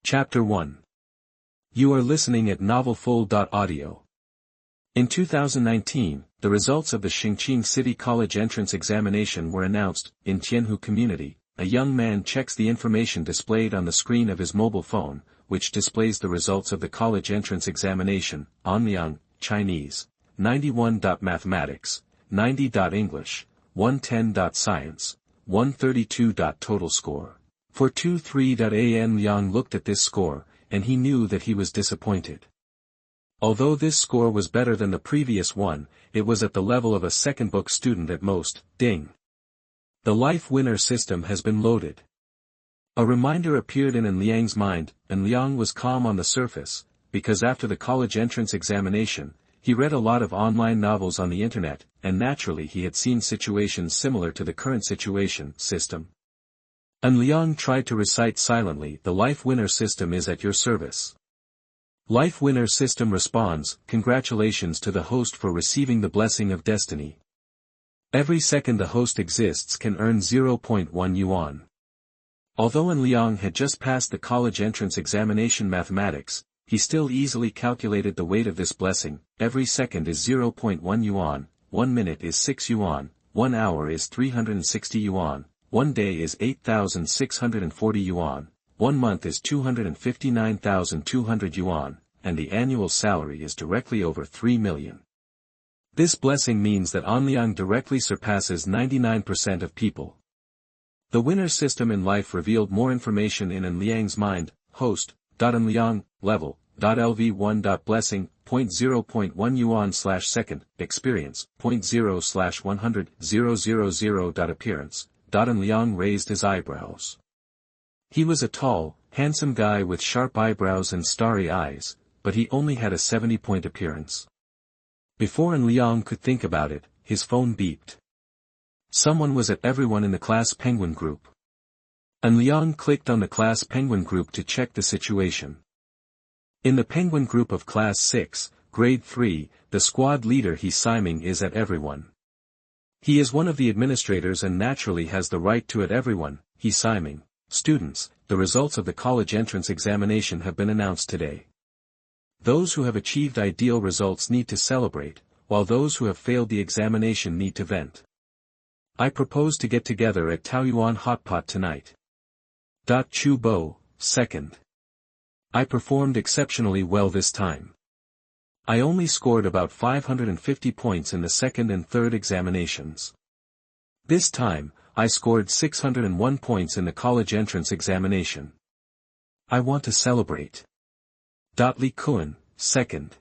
Chapter 1. You are listening at novelfull.audio. In 2019, the results of the Chongqing City College entrance examination were announced. In Tianhu community, a young man checks the information displayed on the screen of his mobile phone, which displays the results of the college entrance examination. An Liang, Chinese, 91. Mathematics, 90. English, 110. Science, 132. Total score. 423. An Liang looked at this score, and he knew that he was disappointed. Although this score was better than the previous one, it was at the level of a second book student at most. Ding. The life winner system has been loaded. A reminder appeared in An Liang's mind. An Liang was calm on the surface, because after the college entrance examination, he read a lot of online novels on the internet, and naturally he had seen situations similar to the current situation. System. An Liang tried to recite silently, "The life winner system is at your service." Life winner system responds, "Congratulations to the host for receiving the blessing of destiny. Every second the host exists can earn 0.1 yuan. Although An Liang had just passed the college entrance examination mathematics, he still easily calculated the weight of this blessing. Every second is 0.1 yuan, 1 minute is 6 yuan, 1 hour is 360 yuan. 1 day is 8,640 yuan, 1 month is 259,200 yuan, and the annual salary is directly over 3 million. This blessing means that An Liang directly surpasses 99% of people. The winner system in life revealed more information in An Liang's mind. Host, An Liang, level, LV1. Blessing, 0.1 yuan/second, experience, 0.0/100, 000. Appearance. An Liang raised his eyebrows. He was a tall, handsome guy with sharp eyebrows and starry eyes, but he only had a 70-point appearance. Before An Liang could think about it, his phone beeped. Someone was at everyone in the class Penguin group. An Liang clicked on the class Penguin group to check the situation. In the Penguin group of class 6, grade 3, the squad leader He Siming is at everyone. He is one of the administrators and naturally has the right to at everyone. He Siming. Students, the results of the college entrance examination have been announced today. Those who have achieved ideal results need to celebrate, while those who have failed the examination need to vent. I propose to get together at Taoyuan Hotpot tonight. Chu Bo, 2nd. I performed exceptionally well this time. I only scored about 550 points in the second and third examinations. This time, I scored 601 points in the college entrance examination. I want to celebrate. Li Kun, 2nd.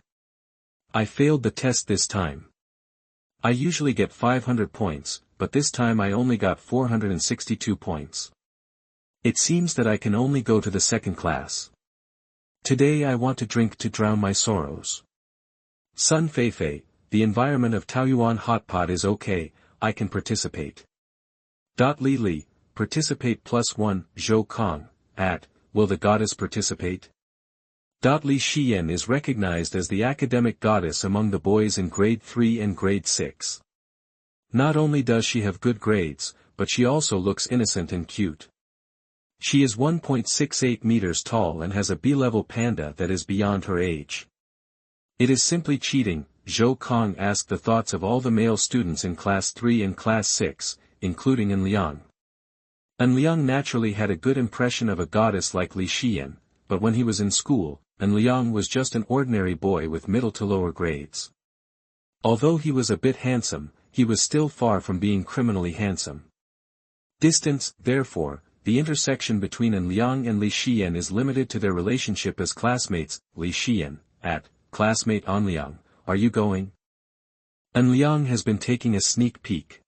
I failed the test this time. I usually get 500 points, but this time I only got 462 points. It seems that I can only go to the second class. Today I want to drink to drown my sorrows. Sun Feifei, the environment of Taoyuan Hotpot is okay, I can participate. Li Li, participate +1, Zhou Kong, will the goddess participate? Li Xian is recognized as the academic goddess among the boys in grade 3 and grade 6. Not only does she have good grades, but she also looks innocent and cute. She is 1.68 meters tall and has a B-level panda that is beyond her age. It is simply cheating. Zhou Kong asked the thoughts of all the male students in class 3 and class 6, including An Liang. An Liang naturally had a good impression of a goddess like Li Xian, but when he was in school, An Liang was just an ordinary boy with middle to lower grades. Although he was a bit handsome, he was still far from being criminally handsome. Distance, therefore, the intersection between An Liang and Li Xian is limited to their relationship as classmates. Li Xian, classmate An Liang, are you going? An Liang has been taking a sneak peek.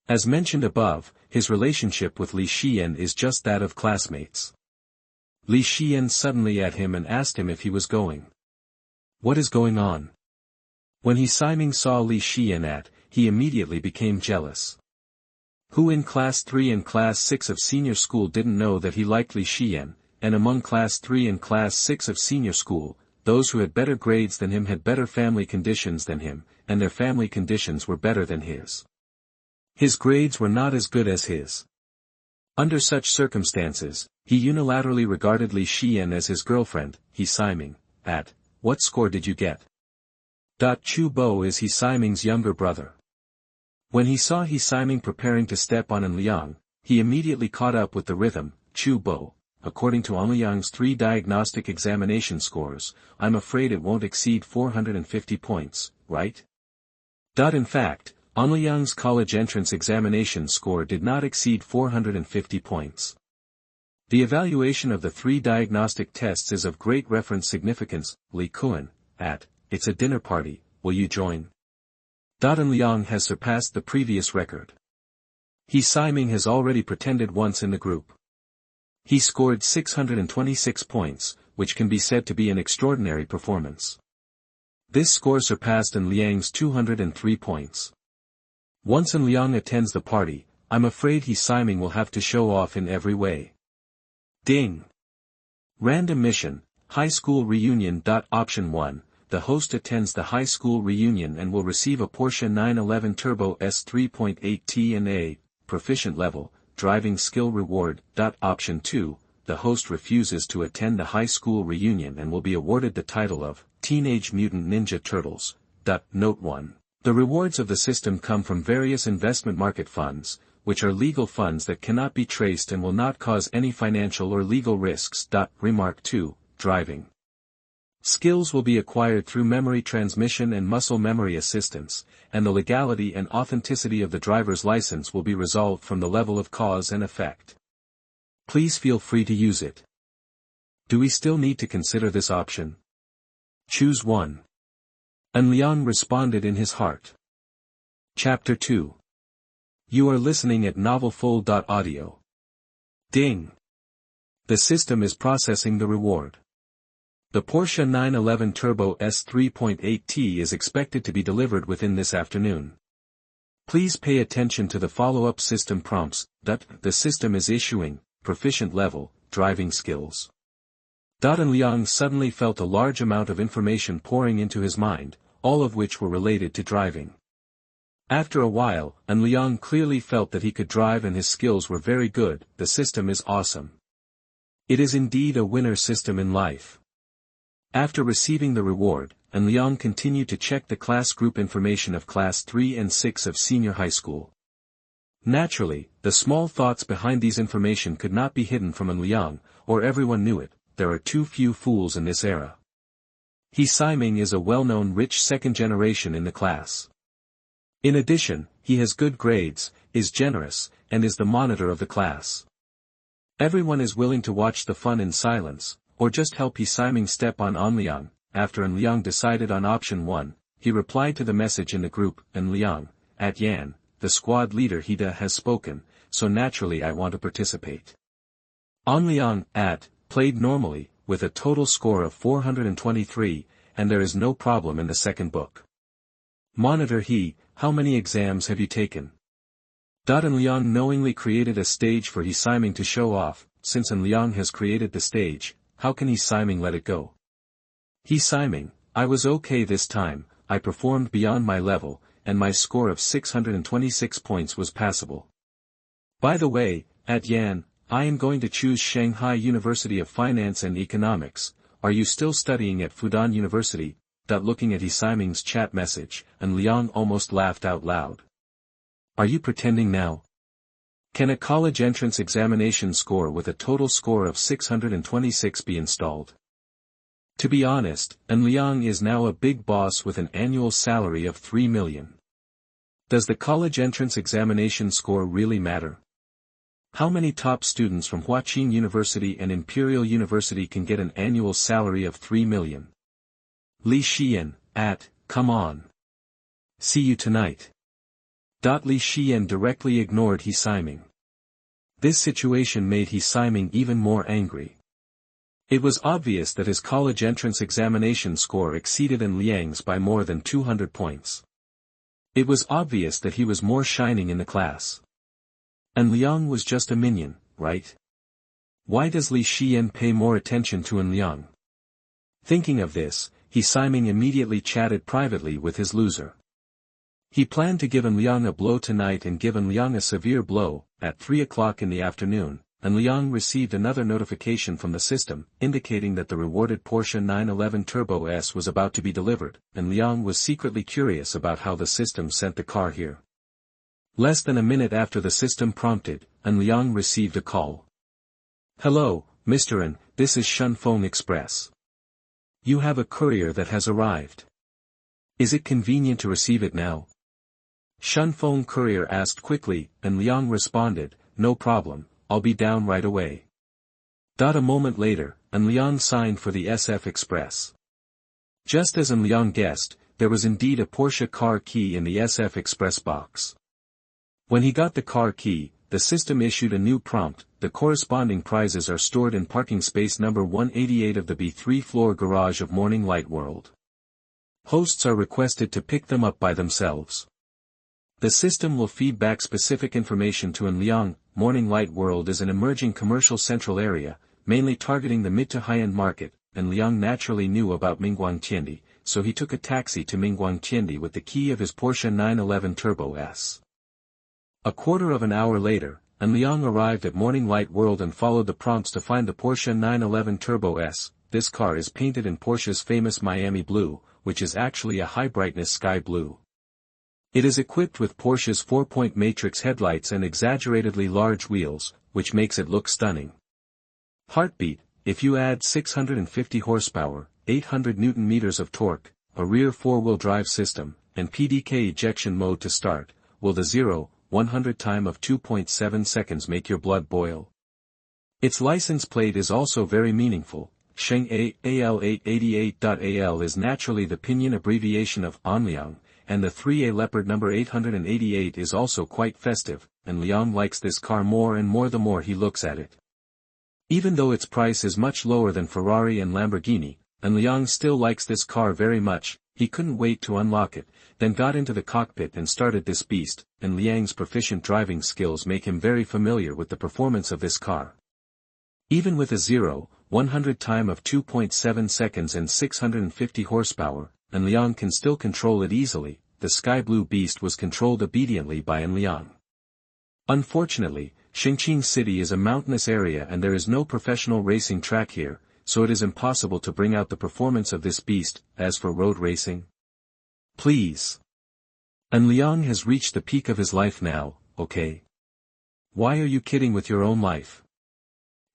As mentioned above, his relationship with Li Xian is just that of classmates. Li Xian suddenly at him and asked him if he was going. What is going on? When He Siming saw Li Xian he immediately became jealous. Who in class 3 and class 6 of senior school didn't know that he liked Li Xian, and among class 3 and class 6 of senior school, those who had better grades than him had better family conditions than him, and their family conditions were better than his. His grades were not as good as his. Under such circumstances, he unilaterally regarded Li Xian as his girlfriend. He Siming, at, what score did you get? Chu Bo is He Siming's younger brother. When he saw He Siming preparing to step on An Liang, he immediately caught up with the rhythm. Chu Bo, according to An Liang's 3 diagnostic examination scores, I'm afraid it won't exceed 450 points, right? In fact, An Liang's college entrance examination score did not exceed 450 points. The evaluation of the 3 diagnostic tests is of great reference significance. Li Kuan, at, it's a dinner party, will you join? An Liang has surpassed the previous record. He Siming has already pretended once in the group. He scored 626 points, which can be said to be an extraordinary performance. This score surpassed An Liang's 203 points. Once An Liang attends the party, I'm afraid He Siming will have to show off in every way. Ding! Random mission, high school reunion. Option 1, the host attends the high school reunion and will receive a Porsche 911 Turbo S 3.8T and a proficient level driving skill reward. Option 2, the host refuses to attend the high school reunion and will be awarded the title of Teenage Mutant Ninja Turtles. Note 1. The rewards of the system come from various investment market funds, which are legal funds that cannot be traced and will not cause any financial or legal risks. Remark 2, driving skills will be acquired through memory transmission and muscle memory assistance, and the legality and authenticity of the driver's license will be resolved from the level of cause and effect. Please feel free to use it. Do we still need to consider this option? Choose one. An Liang responded in his heart. Chapter 2. You are listening at novelfull.audio. Ding! The system is processing the reward. The Porsche 911 Turbo S 3.8T is expected to be delivered within this afternoon. Please pay attention to the follow-up system prompts. The system is issuing proficient level driving skills. An Liang suddenly felt a large amount of information pouring into his mind, all of which were related to driving. After a while, An Liang clearly felt that he could drive and his skills were very good. The system is awesome. It is indeed a winner system in life. After receiving the reward, An Liang continued to check the class group information of class 3 and 6 of senior high school. Naturally, the small thoughts behind these information could not be hidden from An Liang, or everyone knew it. There are too few fools in this era. He Siming is a well-known rich second generation in the class. In addition, he has good grades, is generous, and is the monitor of the class. Everyone is willing to watch the fun in silence, or just help He Siming step on An Liang. After An Liang decided on option 1, he replied to the message in the group. An Liang, at Yan, the squad leader Hida has spoken, so naturally I want to participate. An Liang, at, played normally, with a total score of 423, and there is no problem in the second book. Monitor He, how many exams have you taken? An Liang knowingly created a stage for He Siming to show off. Since An Liang has created the stage, how can He Siming let it go? He Siming, I was okay this time, I performed beyond my level, and my score of 626 points was passable. By the way, at Yan, I am going to choose Shanghai University of Finance and Economics. Are you still studying at Fudan University? Looking at He Siming's chat message, An Liang almost laughed out loud. Are you pretending now? Can a college entrance examination score with a total score of 626 be installed? To be honest, An Liang is now a big boss with an annual salary of 3 million. Does the college entrance examination score really matter? How many top students from Huaqing University and Imperial University can get an annual salary of 3 million? Li Xian, at, come on. See you tonight. Li Xian directly ignored He Siming. This situation made He Siming even more angry. It was obvious that his college entrance examination score exceeded An Liang's by more than 200 points. It was obvious that he was more shining in the class. An Liang was just a minion, right? Why does Li Xian pay more attention to An Liang? Thinking of this, He Siming immediately chatted privately with his loser. He planned to give An Liang a blow tonight and give An Liang a severe blow. At 3 o'clock in the afternoon, An Liang received another notification from the system, indicating that the rewarded Porsche 911 Turbo S was about to be delivered. An Liang was secretly curious about how the system sent the car here. Less than a minute after the system prompted, An Liang received a call. "Hello, Mr. An, this is Shenhao Express. You have a courier that has arrived. Is it convenient to receive it now?" Shenhao courier asked quickly. An Liang responded, "No problem, I'll be down right away." A moment later, An Liang signed for the SF Express. Just as An Liang guessed, there was indeed a Porsche car key in the SF Express box. When he got the car key, the system issued a new prompt. The corresponding prizes are stored in parking space number 188 of the B3 floor garage of Morning Light World. Hosts are requested to pick them up by themselves. The system will feed back specific information to An Liang. Morning Light World is an emerging commercial central area, mainly targeting the mid to high-end market. An Liang naturally knew about Mingguangtiandi, so he took a taxi to Mingguangtiandi with the key of his Porsche 911 Turbo S. A quarter of an hour later, An Liang arrived at Morning Light World and followed the prompts to find the Porsche 911 Turbo S. This car is painted in Porsche's famous Miami blue, which is actually a high-brightness sky blue. It is equipped with Porsche's 4-point matrix headlights and exaggeratedly large wheels, which makes it look stunning. Heartbeat: if you add 650 horsepower, 800 Nm of torque, a rear four-wheel drive system, and PDK ejection mode to start, will the 0-100 time of 2.7 seconds make your blood boil? Its license plate is also very meaningful. Shenhao AL888.AL is naturally the pinyin abbreviation of An Liang, and the 3A Leopard number 888 is also quite festive. An Liang likes this car more and more the more he looks at it. Even though its price is much lower than Ferrari and Lamborghini, An Liang still likes this car very much. He couldn't wait to unlock it, then got into the cockpit and started this beast. An Liang's proficient driving skills make him very familiar with the performance of this car. Even with a 0-100 time of 2.7 seconds and 650 horsepower, An Liang can still control it easily. The sky blue beast was controlled obediently by An Liang. Unfortunately, Xingqing City is a mountainous area and there is no professional racing track here, so it is impossible to bring out the performance of this beast. As for road racing, please. An Liang has reached the peak of his life now, okay? Why are you kidding with your own life?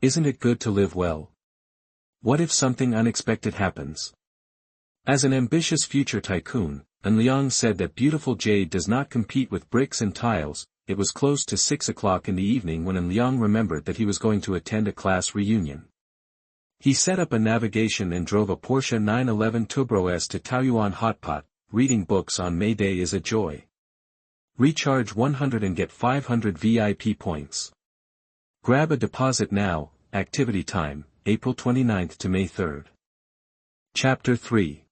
Isn't it good to live well? What if something unexpected happens? As an ambitious future tycoon, An Liang said that beautiful jade does not compete with bricks and tiles. It was close to 6 o'clock in the evening when An Liang remembered that he was going to attend a class reunion. He set up a navigation and drove a Porsche 911 Turbo S to Taoyuan Hotpot. Reading books on May Day is a joy. Recharge 100 and get 500 VIP points. Grab a deposit now. Activity time, April 29th to May 3rd. Chapter 3.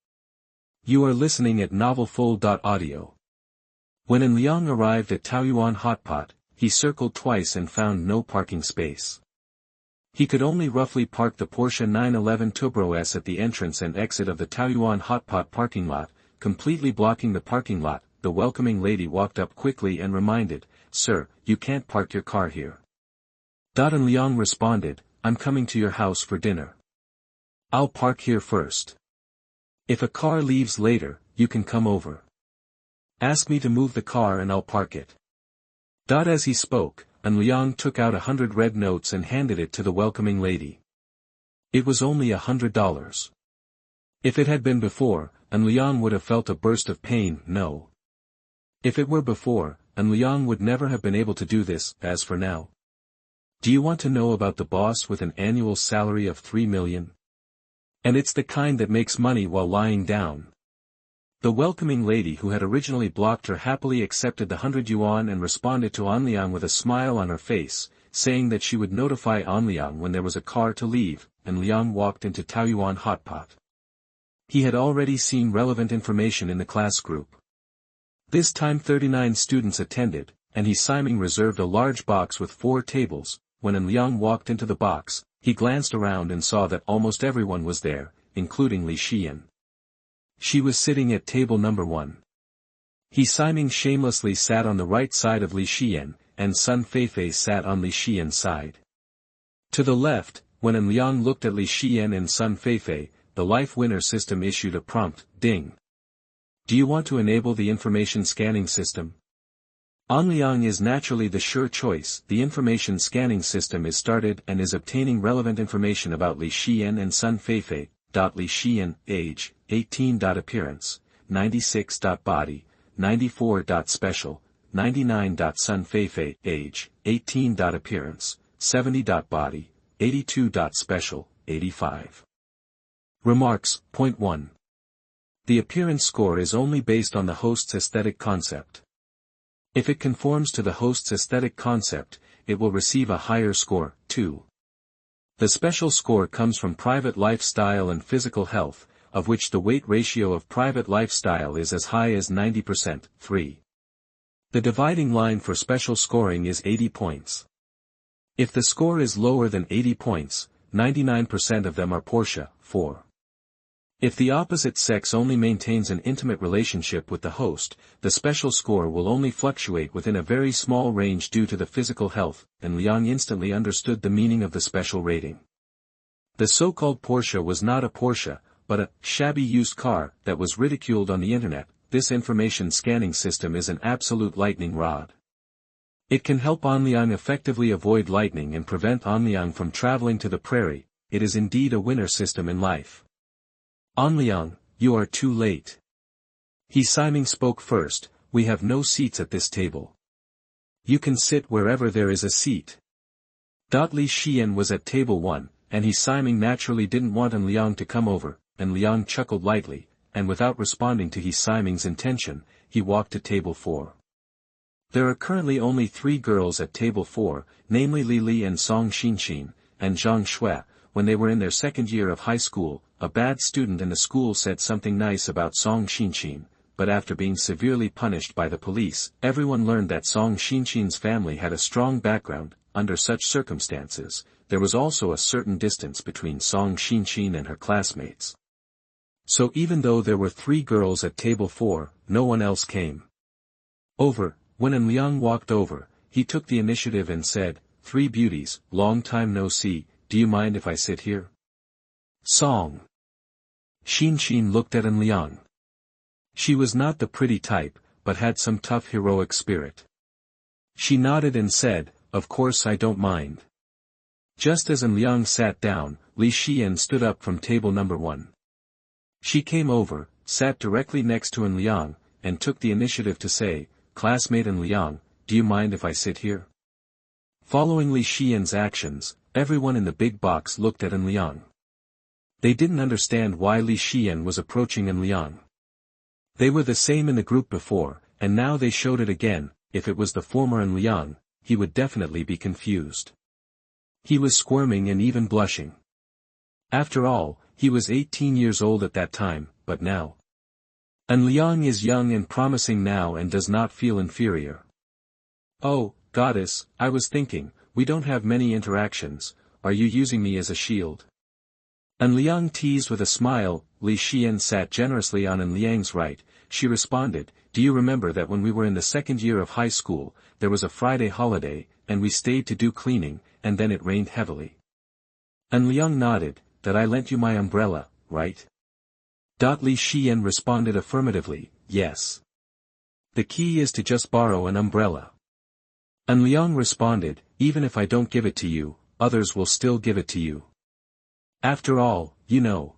You are listening at novelfull.audio. When An Liang arrived at Taoyuan Hotpot, he circled twice and found no parking space. He could only roughly park the Porsche 911 Turbo S at the entrance and exit of the Taoyuan Hotpot parking lot, completely blocking the parking lot. The welcoming lady walked up quickly and reminded, "Sir, you can't park your car here." An Liang responded, "I'm coming to your house for dinner. I'll park here first. If a car leaves later, you can come over. Ask me to move the car and I'll park it." As he spoke, An Liang took out 100 red notes and handed it to the welcoming lady. It was only $100. If it had been before, An Liang would have felt a burst of pain. No. If it were before, An Liang would never have been able to do this. As for now. Do you want to know about the boss with an annual salary of 3 million? And it's the kind that makes money while lying down. The welcoming lady who had originally blocked her happily accepted the 100 yuan and responded to An Liang with a smile on her face, saying that she would notify An Liang when there was a car to leave. An Liang walked into Taoyuan Hotpot. He had already seen relevant information in the class group. This time 39 students attended, and he Simon reserved a large box with 4 tables. When An Liang walked into the box, he glanced around and saw that almost everyone was there, including Li Xian. She was sitting at table number 1. He Siming shamelessly sat on the right side of Li Xian, and Sun Feifei sat on Li Xian's side. To the left, when An Liang looked at Li Xian and Sun Feifei, the life winner system issued a prompt, ding. Do you want to enable the information scanning system? An Liang is naturally the sure choice. The information scanning system is started and is obtaining relevant information about Li Xian and Sun Feifei. Li Xian, age, 18. Appearance, 96. Body, 94. Special, 99. Sun Feifei, age, 18. Appearance, 70. Body, 82. Special, 85. Remarks. Point 1. The appearance score is only based on the host's aesthetic concept. If it conforms to the host's aesthetic concept, it will receive a higher score. 2. The special score comes from private lifestyle and physical health, of which the weight ratio of private lifestyle is as high as 90%. 3. The dividing line for special scoring is 80 points. If the score is lower than 80 points, 99% of them are Portia. 4. If the opposite sex only maintains an intimate relationship with the host, the special score will only fluctuate within a very small range due to the physical health, and Liang instantly understood the meaning of the special rating. The so-called Porsche was not a Porsche, but a shabby used car that was ridiculed on the internet. This information scanning system is an absolute lightning rod. It can help An Liang effectively avoid lightning and prevent An Liang from traveling to the prairie. It is indeed a winner system in life. An Liang, you are too late. He Siming spoke first. We have no seats at this table. You can sit wherever there is a seat. Li Xian was at table 1, and he Siming naturally didn't want An Liang to come over, and Liang chuckled lightly, and without responding to He Siming's intention, he walked to table 4. There are currently only 3 girls at table 4, namely Li Li and Song Xinxin, and Zhang Shui. When they were in their second year of high school, a bad student in the school said something nice about Song Xinxin, but after being severely punished by the police, everyone learned that Song Xinxin's family had a strong background. Under such circumstances, there was also a certain distance between Song Xinxin and her classmates. So even though there were 3 girls at table 4, no one else came over. When An Liang walked over, he took the initiative and said, 3 beauties, long time no see, do you mind if I sit here? Song Xinxin looked at An Liang. She was not the pretty type, but had some tough heroic spirit. She nodded and said, of course I don't mind. Just as An Liang sat down, Li Xian stood up from table number 1. She came over, sat directly next to An Liang, and took the initiative to say, classmate An Liang, do you mind if I sit here? Following Li Xian's actions, everyone in the big box looked at An Liang. They didn't understand why Li Xian was approaching An Liang. They were the same in the group before, and now they showed it again. If it was the former An Liang, he would definitely be confused. He was squirming and even blushing. After all, he was 18 years old at that time, but now. An Liang is young and promising now and does not feel inferior. Oh, goddess, I was thinking, we don't have many interactions, are you using me as a shield? An Liang teased with a smile. Li Xian sat generously on An Liang's right. She responded, do you remember that when we were in the second year of high school, there was a Friday holiday, and we stayed to do cleaning, and then it rained heavily? An Liang nodded, that I lent you my umbrella, right? Li Xian responded affirmatively, yes. The key is to just borrow an umbrella. An Liang responded, even if I don't give it to you, others will still give it to you. After all, you know.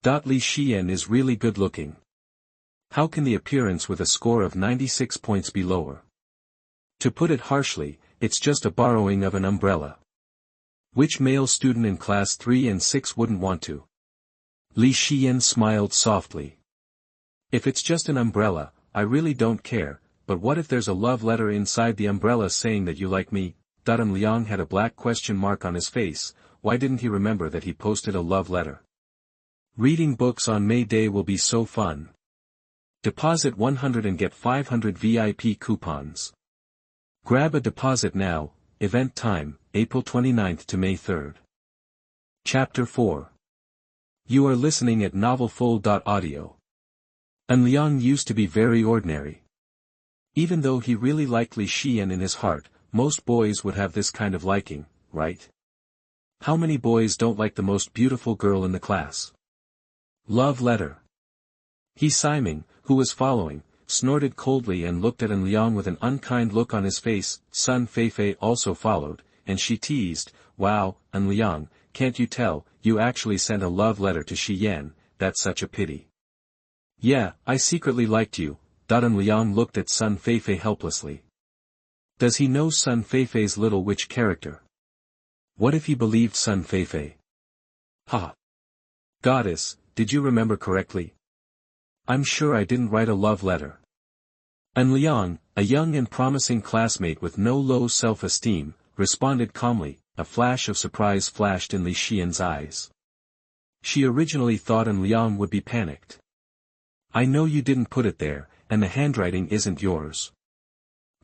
Li Xian is really good looking. How can the appearance with a score of 96 points be lower? To put it harshly, it's just a borrowing of an umbrella. Which male student in class 3 and 6 wouldn't want to? Li Xian smiled softly. If it's just an umbrella, I really don't care, but what if there's a love letter inside the umbrella saying that you like me? An Liang had a black question mark on his face. Why didn't he remember that he posted a love letter? Reading books on May Day will be so fun. Deposit 100 and get 500 VIP coupons. Grab a deposit now. Event time, April 29th to May 3rd. Chapter 4. You are listening at novelfull.audio. An Liang used to be very ordinary. Even though he really liked Li Xian in his heart, most boys would have this kind of liking, right? How many boys don't like the most beautiful girl in the class? Love letter. He Siming, who was following, snorted coldly and looked at An Liang with an unkind look on his face. Sun Feifei also followed, and she teased, "Wow, An Liang, can't you tell, you actually sent a love letter to Shi Yan, that's such a pity." "Yeah, I secretly liked you." An Liang looked at Sun Feifei helplessly. Does he know Sun Feifei's little witch character? What if he believed Sun Feifei? Ha! Goddess, did you remember correctly? I'm sure I didn't write a love letter. An Liang, a young and promising classmate with no low self-esteem, responded calmly. A flash of surprise flashed in Li Xian's eyes. She originally thought An Liang would be panicked. "I know you didn't put it there, and the handwriting isn't yours."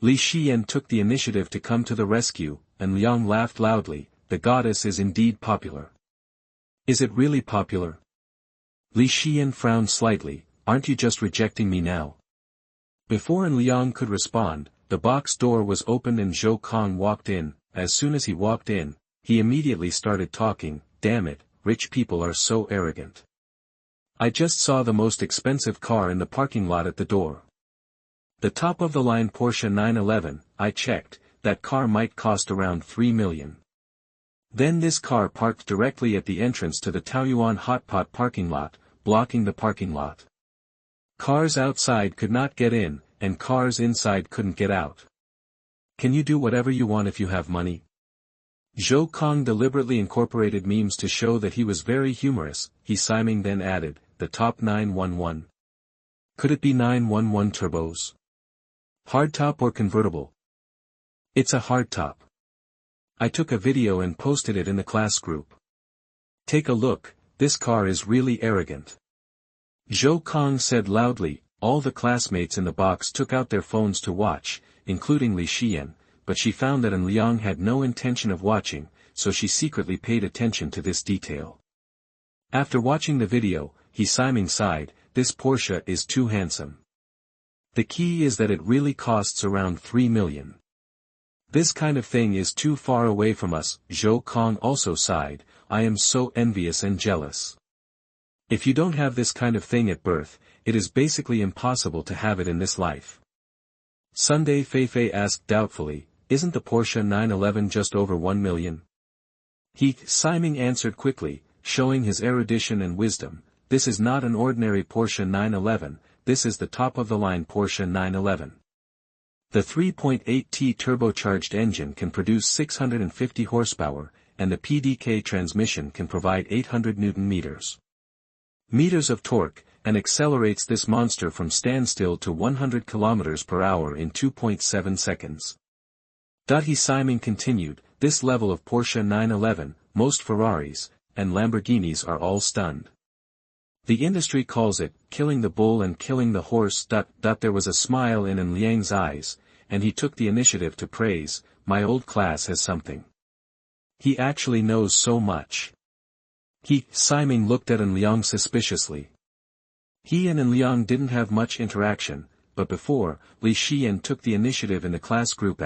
Li Xian took the initiative to come to the rescue, and Liang laughed loudly. "The goddess is indeed popular." "Is it really popular?" Li Xian frowned slightly. "Aren't you just rejecting me now?" Before An Liang could respond, the box door was opened and Zhou Kong walked in. As soon as he walked in, he immediately started talking. "Damn it, rich people are so arrogant. I just saw the most expensive car in the parking lot at the door. The top-of-the-line Porsche 911, I checked, that car might cost around 3 million. Then this car parked directly at the entrance to the Taoyuan Hot Pot parking lot, blocking the parking lot. Cars outside could not get in, and cars inside couldn't get out. Can you do whatever you want if you have money?" Zhou Kong deliberately incorporated memes to show that he was very humorous. He Siming then added, "The top 911. Could it be 911 turbos? Hardtop or convertible?" "It's a hardtop. I took a video and posted it in the class group. Take a look, this car is really arrogant." Zhou Kong said loudly. All the classmates in the box took out their phones to watch, including Li Xian, but she found that An Liang had no intention of watching, so she secretly paid attention to this detail. After watching the video, he Siming sighed, "This Porsche is too handsome. The key is that it really costs around 3 million. This kind of thing is too far away from us." Zhou Kong also sighed, "I am so envious and jealous. If you don't have this kind of thing at birth, it is basically impossible to have it in this life." Sunday Feifei asked doubtfully, "Isn't the Porsche 911 just over 1 million? He Siming answered quickly, showing his erudition and wisdom, "This is not an ordinary Porsche 911, this is the top-of-the-line Porsche 911. The 3.8T turbocharged engine can produce 650 horsepower, and the PDK transmission can provide 800 Nm meters of torque, and accelerates this monster from standstill to 100 km per hour in 2.7 seconds. He Siming continued, "This level of Porsche 911, most Ferraris, and Lamborghinis are all stunned. The industry calls it, killing the bull and killing the horse." There was a smile in An Liang's eyes, and he took the initiative to praise, "My old class has something. He actually knows so much." He Siming looked at An Liang suspiciously. He and An Liang didn't have much interaction, but before Li Xian took the initiative in the class group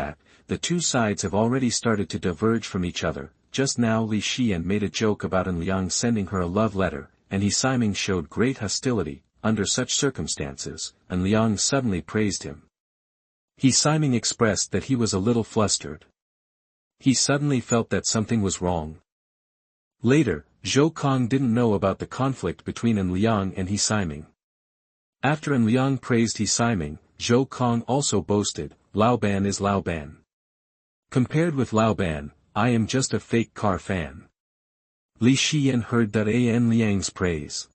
the two sides have already started to diverge from each other. Just now Li Xian made a joke about An Liang sending her a love letter, and he Siming showed great hostility. Under such circumstances, An Liang suddenly praised him. He Siming expressed that he was a little flustered. He suddenly felt that something was wrong. Later, Zhou Kong didn't know about the conflict between An Liang and He Siming. After An Liang praised He Siming, Zhou Kong also boasted, "Lao Ban is Lao Ban. Compared with Lao Ban, I am just a fake car fan." Li Xian heard An Liang's praise.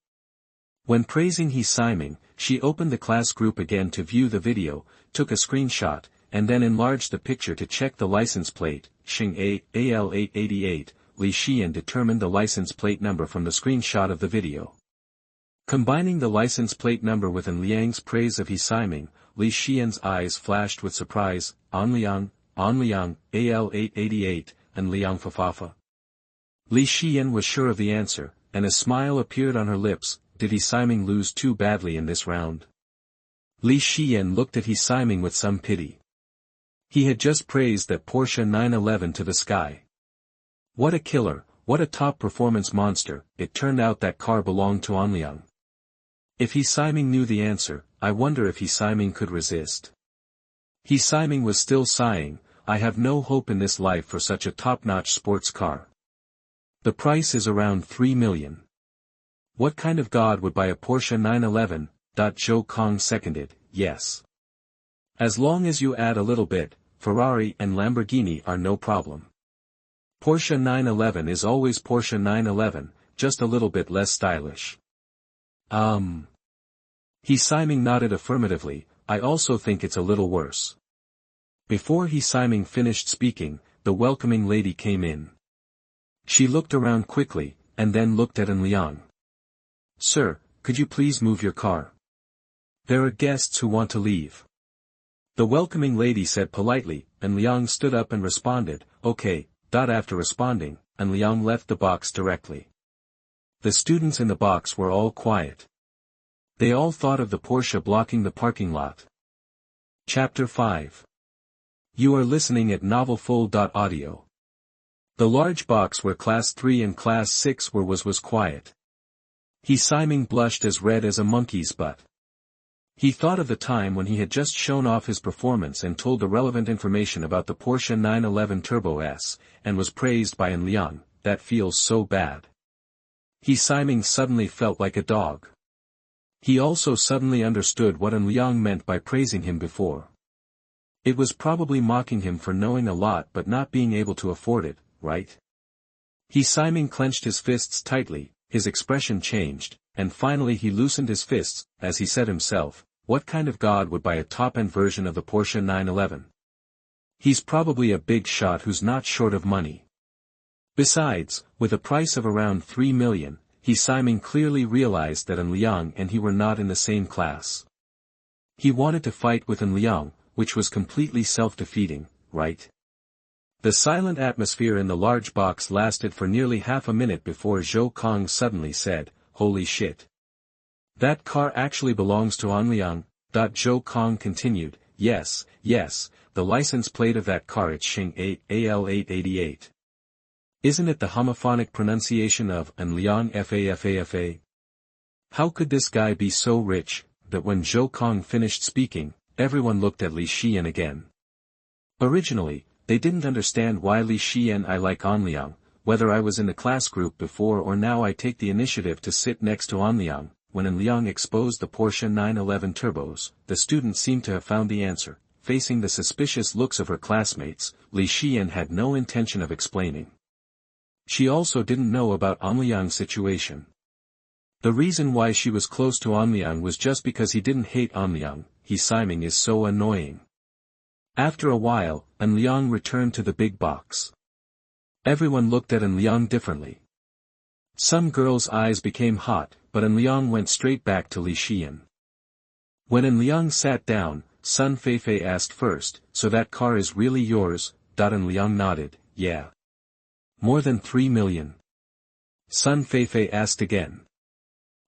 When praising He Siming, she opened the class group again to view the video, took a screenshot, and then enlarged the picture to check the license plate, Xing AL888. Li Xian determined the license plate number from the screenshot of the video. Combining the license plate number with An Liang's praise of He Siming, Li Xian's eyes flashed with surprise. An Liang, AL888, An Liang Fafafa. Li Xian was sure of the answer, and a smile appeared on her lips. Did He Siming lose too badly in this round? Li Xian looked at He Siming with some pity. He had just praised that Porsche 911 to the sky. What a killer, what a top performance monster. It turned out that car belonged to An Liang. If He Siming knew the answer, I wonder if He Siming could resist. He Siming was still sighing. I have no hope in this life for such a top-notch sports car. The price is around 3 million. What kind of god would buy a Porsche 911? Zhou Kong seconded, yes. As long as you add a little bit, Ferrari and Lamborghini are no problem. Porsche 911 is always Porsche 911, just a little bit less stylish. He Siming nodded affirmatively. I also think it's a little worse. Before He Siming finished speaking, the welcoming lady came in. She looked around quickly, and then looked at An Liang. Sir, could you please move your car? There are guests who want to leave. The welcoming lady said politely. An Liang stood up and responded, okay. After responding, An Liang left the box directly. The students in the box were all quiet. They all thought of the Porsche blocking the parking lot. Chapter 5. You are listening at novelfull.audio. The large box where Class 3 and Class 6 were was quiet. He Siming blushed as red as a monkey's butt. He thought of the time when he had just shown off his performance and told the relevant information about the Porsche 911 Turbo S, and was praised by An Liang. That feels so bad. He Siming suddenly felt like a dog. He also suddenly understood what An Liang meant by praising him before. It was probably mocking him for knowing a lot but not being able to afford it, right? He Siming clenched his fists tightly, his expression changed, and finally he loosened his fists, as he said himself, what kind of god would buy a top-end version of the Porsche 911? He's probably a big shot who's not short of money. Besides, with a price of around 3 million, He Siming clearly realized that An Liang and he were not in the same class. He wanted to fight with An Liang, which was completely self-defeating, right? The silent atmosphere in the large box lasted for nearly half a minute before Zhou Kong suddenly said, holy shit. That car actually belongs to An Liang. Zhou Kong continued, yes, the license plate of that car it's Xing 8 AL888. Isn't it the homophonic pronunciation of An Liang FAFAFA? How could this guy be so rich, that when Zhou Kong finished speaking, everyone looked at Li Xian again. Originally, they didn't understand why Li Xian I like An Liang, whether I was in the class group before or now I take the initiative to sit next to An Liang. When An Liang exposed the Porsche 911 turbos, the student seemed to have found the answer. Facing the suspicious looks of her classmates, Li Xian had no intention of explaining. She also didn't know about An Liang's situation. The reason why she was close to An Liang was just because he didn't hate An Liang. He Siming is so annoying. After a while, An Liang returned to the big box. Everyone looked at An Liang differently. Some girls' eyes became hot, but An Liang went straight back to Li Xian. When An Liang sat down, Sun Feifei asked first, so that car is really yours? An Liang nodded, yeah. More than 3 million. Sun Feifei asked again.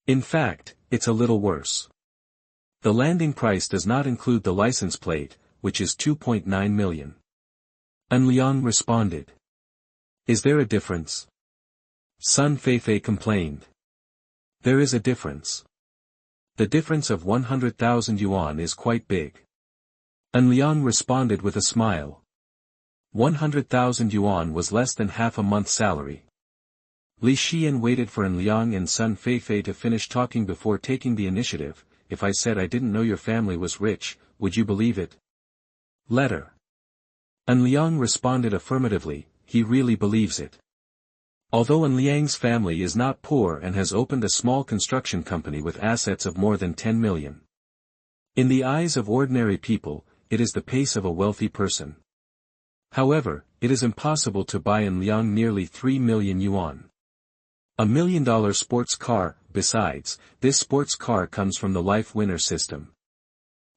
In fact, it's a little worse. The landing price does not include the license plate, which is 2.9 million. An Liang responded. Is there a difference? Sun Feifei complained. There is a difference. The difference of 100,000 yuan is quite big. An Liang responded with a smile. 100,000 yuan was less than half a month's salary. Li Xian waited for An Liang and Sun Feifei to finish talking before taking the initiative. If I said I didn't know your family was rich, would you believe it? Letter. An Liang responded affirmatively, he really believes it. Although An Liang's family is not poor and has opened a small construction company with assets of more than 10 million. In the eyes of ordinary people, it is the pace of a wealthy person. However, it is impossible to buy An Liang nearly 3 million yuan. $1 million sports car. Besides, this sports car comes from the Life Winner system.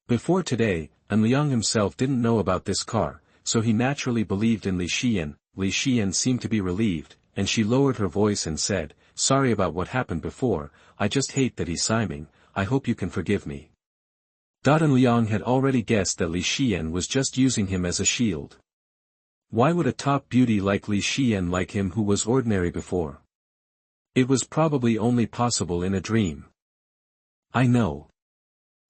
Before today, An Liang himself didn't know about this car, so he naturally believed in Li Xian. Li Xian seemed to be relieved, and she lowered her voice and said, sorry about what happened before, I just hate that he's Siming, I hope you can forgive me. An Liang had already guessed that Li Xian was just using him as a shield. Why would a top beauty like Li Xian like him who was ordinary before? It was probably only possible in a dream. I know.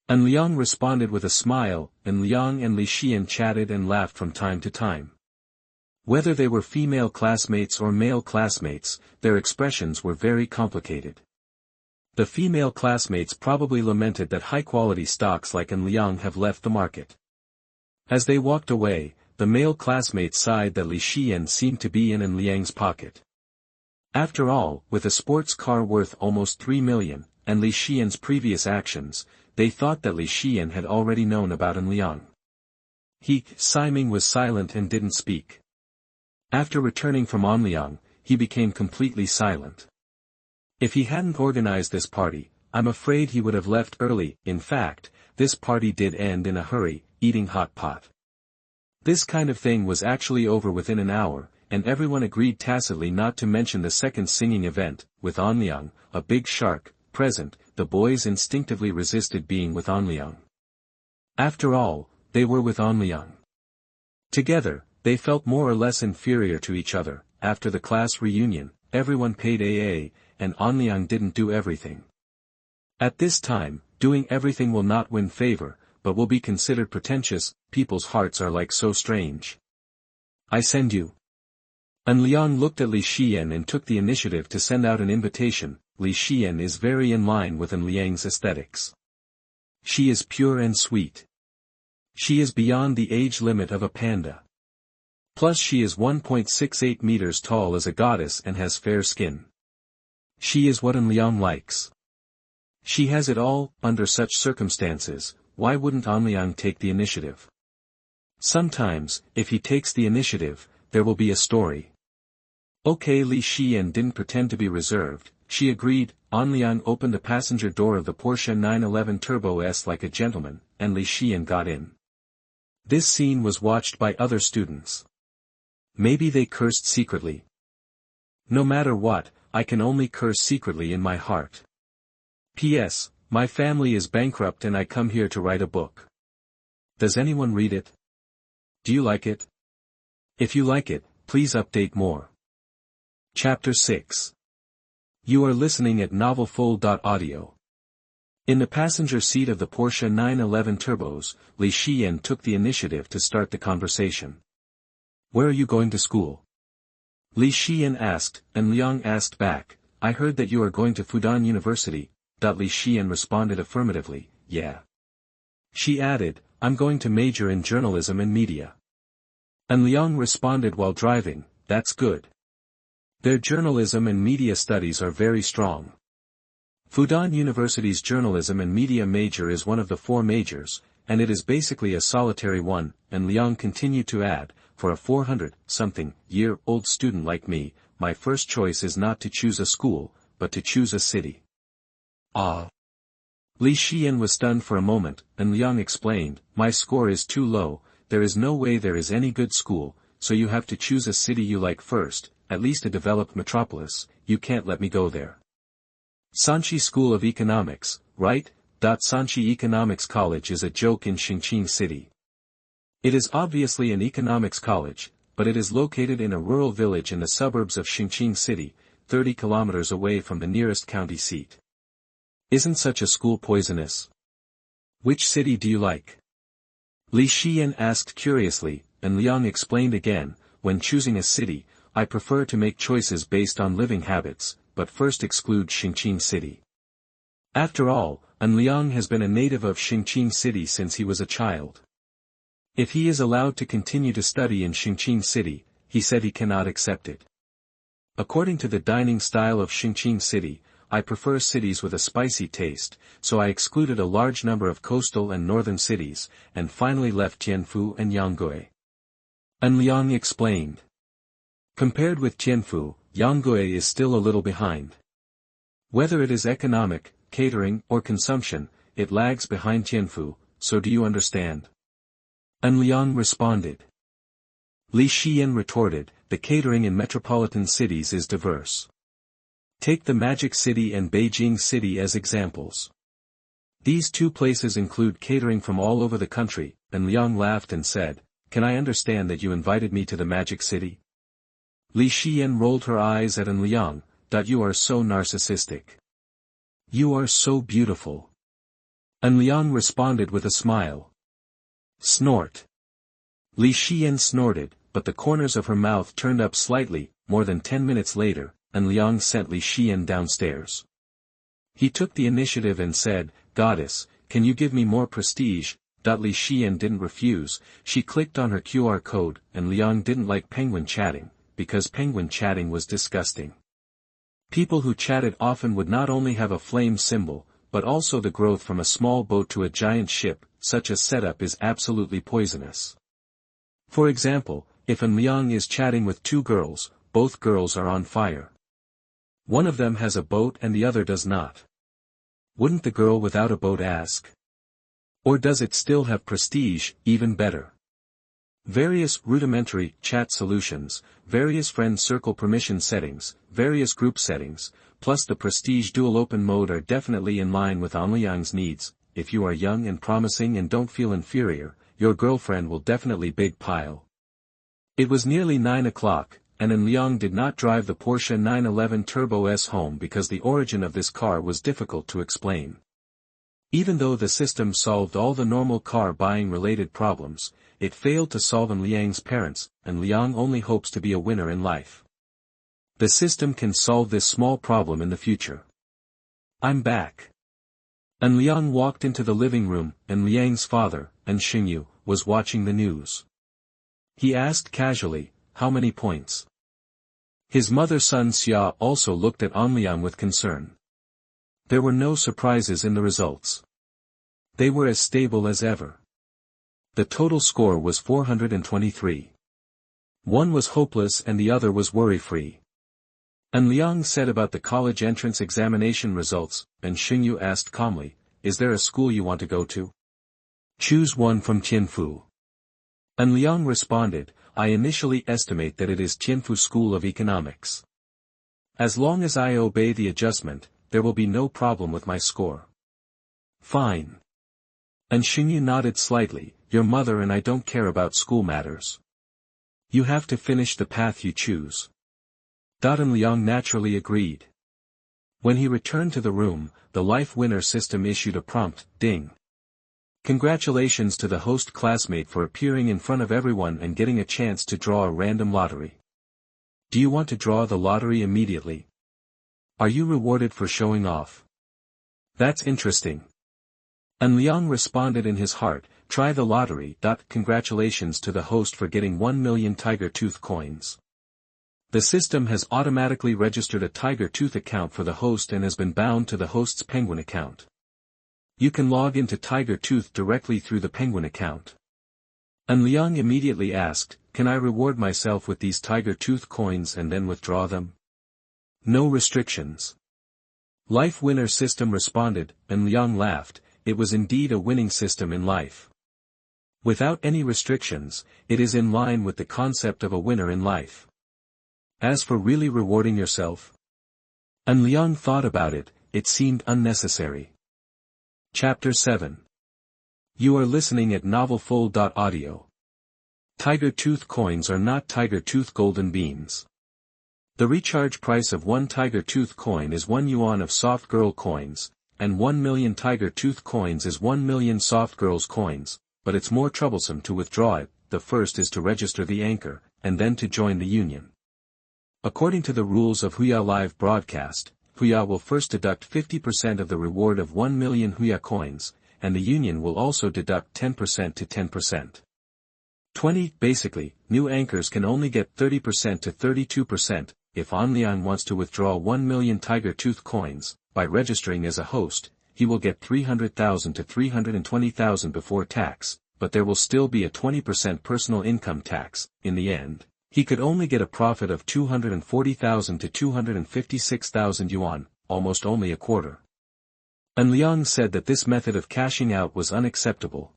An Liang responded with a smile, and Liang and Li Xian chatted and laughed from time to time. Whether they were female classmates or male classmates, their expressions were very complicated. The female classmates probably lamented that high-quality stocks like An Liang have left the market. As they walked away, the male classmates sighed that Li Xian seemed to be in An Liang's pocket. After all, with a sports car worth almost 3 million, and Li Xian's previous actions, they thought that Li Xian had already known about An Liang. Siming was silent and didn't speak. After returning from An Liang, he became completely silent. If he hadn't organized this party, I'm afraid he would have left early. In fact, this party did end in a hurry, eating hot pot. This kind of thing was actually over within an hour, and everyone agreed tacitly not to mention the second singing event. With An Liang, a big shark, present, the boys instinctively resisted being with An Liang. After all, they were with An Liang. Together, they felt more or less inferior to each other. After the class reunion, everyone paid AA, and An Liang didn't do everything. At this time, doing everything will not win favor, but will be considered pretentious. People's hearts are like so strange. I send you. An Liang looked at Li Xian and took the initiative to send out an invitation. Li Xian is very in line with An Liang's aesthetics. She is pure and sweet. She is beyond the age limit of a panda. Plus she is 1.68 meters tall as a goddess and has fair skin. She is what An Liang likes. She has it all. Under such circumstances, why wouldn't An Liang take the initiative? Sometimes, if he takes the initiative, there will be a story. Okay, Li Xian didn't pretend to be reserved, she agreed. An Liang opened the passenger door of the Porsche 911 Turbo S like a gentleman, and Li Xian got in. This scene was watched by other students. Maybe they cursed secretly. No matter what, I can only curse secretly in my heart. P.S. My family is bankrupt and I come here to write a book. Does anyone read it? Do you like it? If you like it, please update more. Chapter 6. You are listening at novelfull.audio. In the passenger seat of the Porsche 911 Turbos, Li Xian took the initiative to start the conversation. Where are you going to school? Li Xian asked, and Liang asked back, I heard that you are going to Fudan University. Li Xian responded affirmatively, yeah. She added, I'm going to major in journalism and media. An Liang responded while driving, that's good. Their journalism and media studies are very strong. Fudan University's journalism and media major is one of the 4 majors, and it is basically a solitary one, and Liang continued to add, for a 400-something-year-old student like me, my first choice is not to choose a school, but to choose a city. Ah. Li Xian was stunned for a moment, and Liang explained, my score is too low, there is no way there is any good school, so you have to choose a city you like first, at least a developed metropolis. You can't let me go there. Sanchi School of Economics, right? Sanchi Economics College is a joke in Xingqing City. It is obviously an economics college, but it is located in a rural village in the suburbs of Xingqing City, 30 kilometers away from the nearest county seat. Isn't such a school poisonous? Which city do you like? Li Xian asked curiously, and Liang explained again, when choosing a city, I prefer to make choices based on living habits, but first exclude Xingqing City. After all, An Liang has been a native of Xingqing City since he was a child. If he is allowed to continue to study in Xingqing City, he said he cannot accept it. According to the dining style of Xingqing City, I prefer cities with a spicy taste, so I excluded a large number of coastal and northern cities, and finally left Tianfu and Yanggui. An Liang explained. Compared with Tianfu, Yanggui is still a little behind. Whether it is economic, catering, or consumption, it lags behind Tianfu, so do you understand? An Liang responded. Li Xian retorted, the catering in metropolitan cities is diverse. Take the Magic City and Beijing City as examples. These two places include catering from all over the country, and Liang laughed and said, "Can I understand that you invited me to the Magic City?" Li Xian rolled her eyes at An Liang, "You are so narcissistic. You are so beautiful." An Liang responded with a smile. Snort. Li Xian snorted, but the corners of her mouth turned up slightly. More than 10 minutes later, An Liang sent Li Xian downstairs. He took the initiative and said, "Goddess, can you give me more prestige?" Li Xian didn't refuse. She clicked on her QR code, and Liang didn't like penguin chatting, because penguin chatting was disgusting. People who chatted often would not only have a flame symbol, but also the growth from a small boat to a giant ship. Such a setup is absolutely poisonous. For example, if An Liang is chatting with two girls, both girls are on fire. One of them has a boat and the other does not. Wouldn't the girl without a boat ask? Or does it still have prestige? Even better. Various rudimentary chat solutions, various friend circle permission settings, various group settings, plus the prestige dual open mode are definitely in line with An Liang's needs. If you are young and promising and don't feel inferior, your girlfriend will definitely big pile. It was nearly 9 o'clock, and An Liang did not drive the Porsche 911 Turbo S home because the origin of this car was difficult to explain. Even though the system solved all the normal car buying related problems, it failed to solve An Liang's parents, and Liang only hopes to be a winner in life. The system can solve this small problem in the future. I'm back. An Liang walked into the living room, and Liang's father, An Xingyu, was watching the news. He asked casually, "How many points?" His mother Sun Xia also looked at An Liang with concern. There were no surprises in the results. They were as stable as ever. The total score was 423. One was hopeless and the other was worry-free. An Liang said about the college entrance examination results, and Xingyu asked calmly, "Is there a school you want to go to?" "Choose one from Tianfu." An Liang responded, "I initially estimate that it is Tianfu School of Economics. As long as I obey the adjustment, there will be no problem with my score." "Fine." And Xingyu nodded slightly, "Your mother and I don't care about school matters. You have to finish the path you choose." An Liang naturally agreed. When he returned to the room, the Life Winner system issued a prompt, "Ding. Congratulations to the host classmate for appearing in front of everyone and getting a chance to draw a random lottery. Do you want to draw the lottery immediately? Are you rewarded for showing off? That's interesting." An Liang responded in his heart, "Try the lottery. Congratulations to the host for getting 1 million tiger tooth coins. The system has automatically registered a tiger tooth account for the host and has been bound to the host's penguin account. You can log into Tiger Tooth directly through the penguin account." An Liang immediately asked, "Can I reward myself with these Tiger Tooth coins and then withdraw them?" "No restrictions." Life Winner system responded. An Liang laughed, it was indeed a winning system in life. Without any restrictions, it is in line with the concept of a winner in life. As for really rewarding yourself? An Liang thought about it, it seemed unnecessary. Chapter 7. You are listening at novelfull.audio. Tiger Tooth coins are not Tiger Tooth golden beans. The recharge price of 1 Tiger Tooth coin is 1 yuan of soft girl coins, and 1 million Tiger Tooth coins is 1 million soft girls coins, but it's more troublesome to withdraw it. The first is to register the anchor, and then to join the union. According to the rules of Huya live broadcast, Huya will first deduct 50% of the reward of 1 million Huya coins, and the union will also deduct 10% to 10%. 20. Basically, new anchors can only get 30% to 32%, if An Liang wants to withdraw 1 million Tiger Tooth coins, by registering as a host, he will get 300,000 to 320,000 before tax, but there will still be a 20% personal income tax. In the end, he could only get a profit of 240,000 to 256,000 yuan, almost only a quarter. An Liang said that this method of cashing out was unacceptable.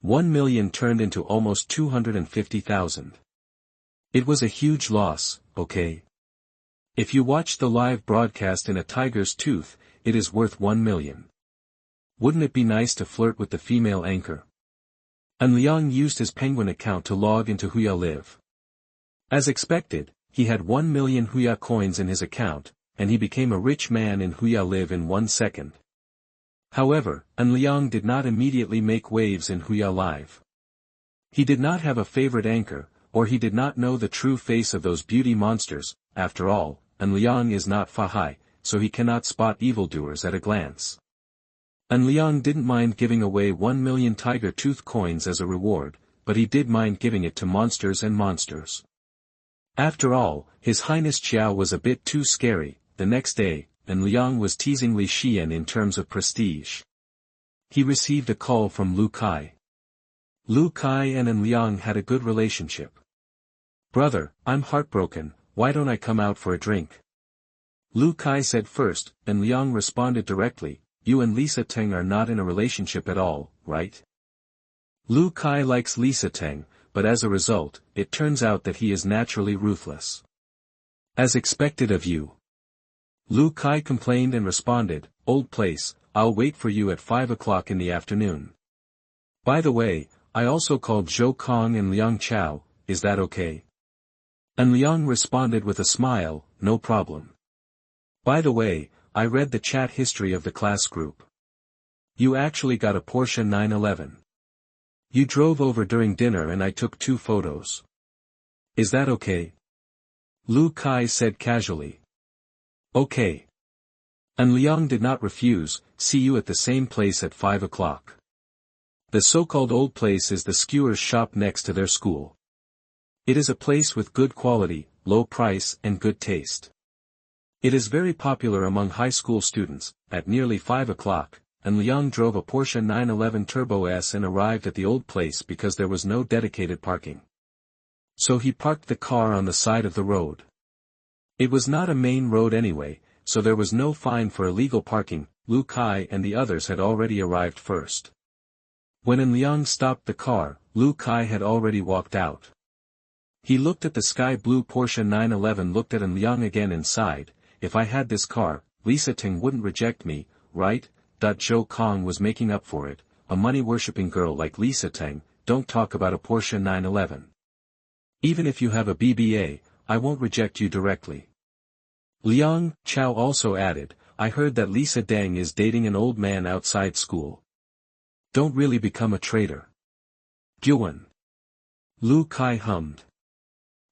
1 million turned into almost 250,000. It was a huge loss, okay? If you watch the live broadcast in a tiger's tooth, it is worth 1 million. Wouldn't it be nice to flirt with the female anchor? An Liang used his penguin account to log into Huya Live. As expected, he had 1 million Huya coins in his account, and he became a rich man in Huya Live in 1 second. However, An Liang did not immediately make waves in Huya Live. He did not have a favorite anchor, or he did not know the true face of those beauty monsters. After all, An Liang is not Fahai, so he cannot spot evildoers at a glance. An Liang didn't mind giving away 1 million tiger tooth coins as a reward, but he did mind giving it to monsters and monsters. After all, His Highness Qiao was a bit too scary. The next day, An Liang was teasing Li Xian in terms of prestige. He received a call from Lu Kai. Lu Kai and An Liang had a good relationship. "Brother, I'm heartbroken, why don't I come out for a drink?" Lu Kai said first, and Liang responded directly, "You and Lisa Teng are not in a relationship at all, right?" Lu Kai likes Lisa Teng, but as a result, it turns out that he is naturally ruthless. "As expected of you." Lu Kai complained and responded, "Old place, I'll wait for you at 5 o'clock in the afternoon. By the way, I also called Zhou Kong and Liang Chao, is that okay?" And Liang responded with a smile, "No problem. By the way, I read the chat history of the class group. You actually got a Porsche 911. You drove over during dinner and I took 2 photos. Is that okay?" Lu Kai said casually. "Okay." And Liang did not refuse, "See you at the same place at 5 o'clock. The so-called old place is the skewer's shop next to their school. It is a place with good quality, low price and good taste. It is very popular among high school students." At nearly 5 o'clock, An Liang drove a Porsche 911 Turbo S and arrived at the old place because there was no dedicated parking. So he parked the car on the side of the road. It was not a main road anyway, so there was no fine for illegal parking. Lu Kai and the others had already arrived first. When An Liang stopped the car, Lu Kai had already walked out. He looked at the sky blue Porsche 911, looked at An Liang again and sighed, "If I had this car, Lisa Ting wouldn't reject me, right?" Zhou Kong was making up for it, "A money-worshipping girl like Lisa Teng, don't talk about a Porsche 911. Even if you have a BBA, I won't reject you directly." Liang Chao also added, "I heard that Lisa Deng is dating an old man outside school. Don't really become a traitor." Gyuan. Lu Kai hummed.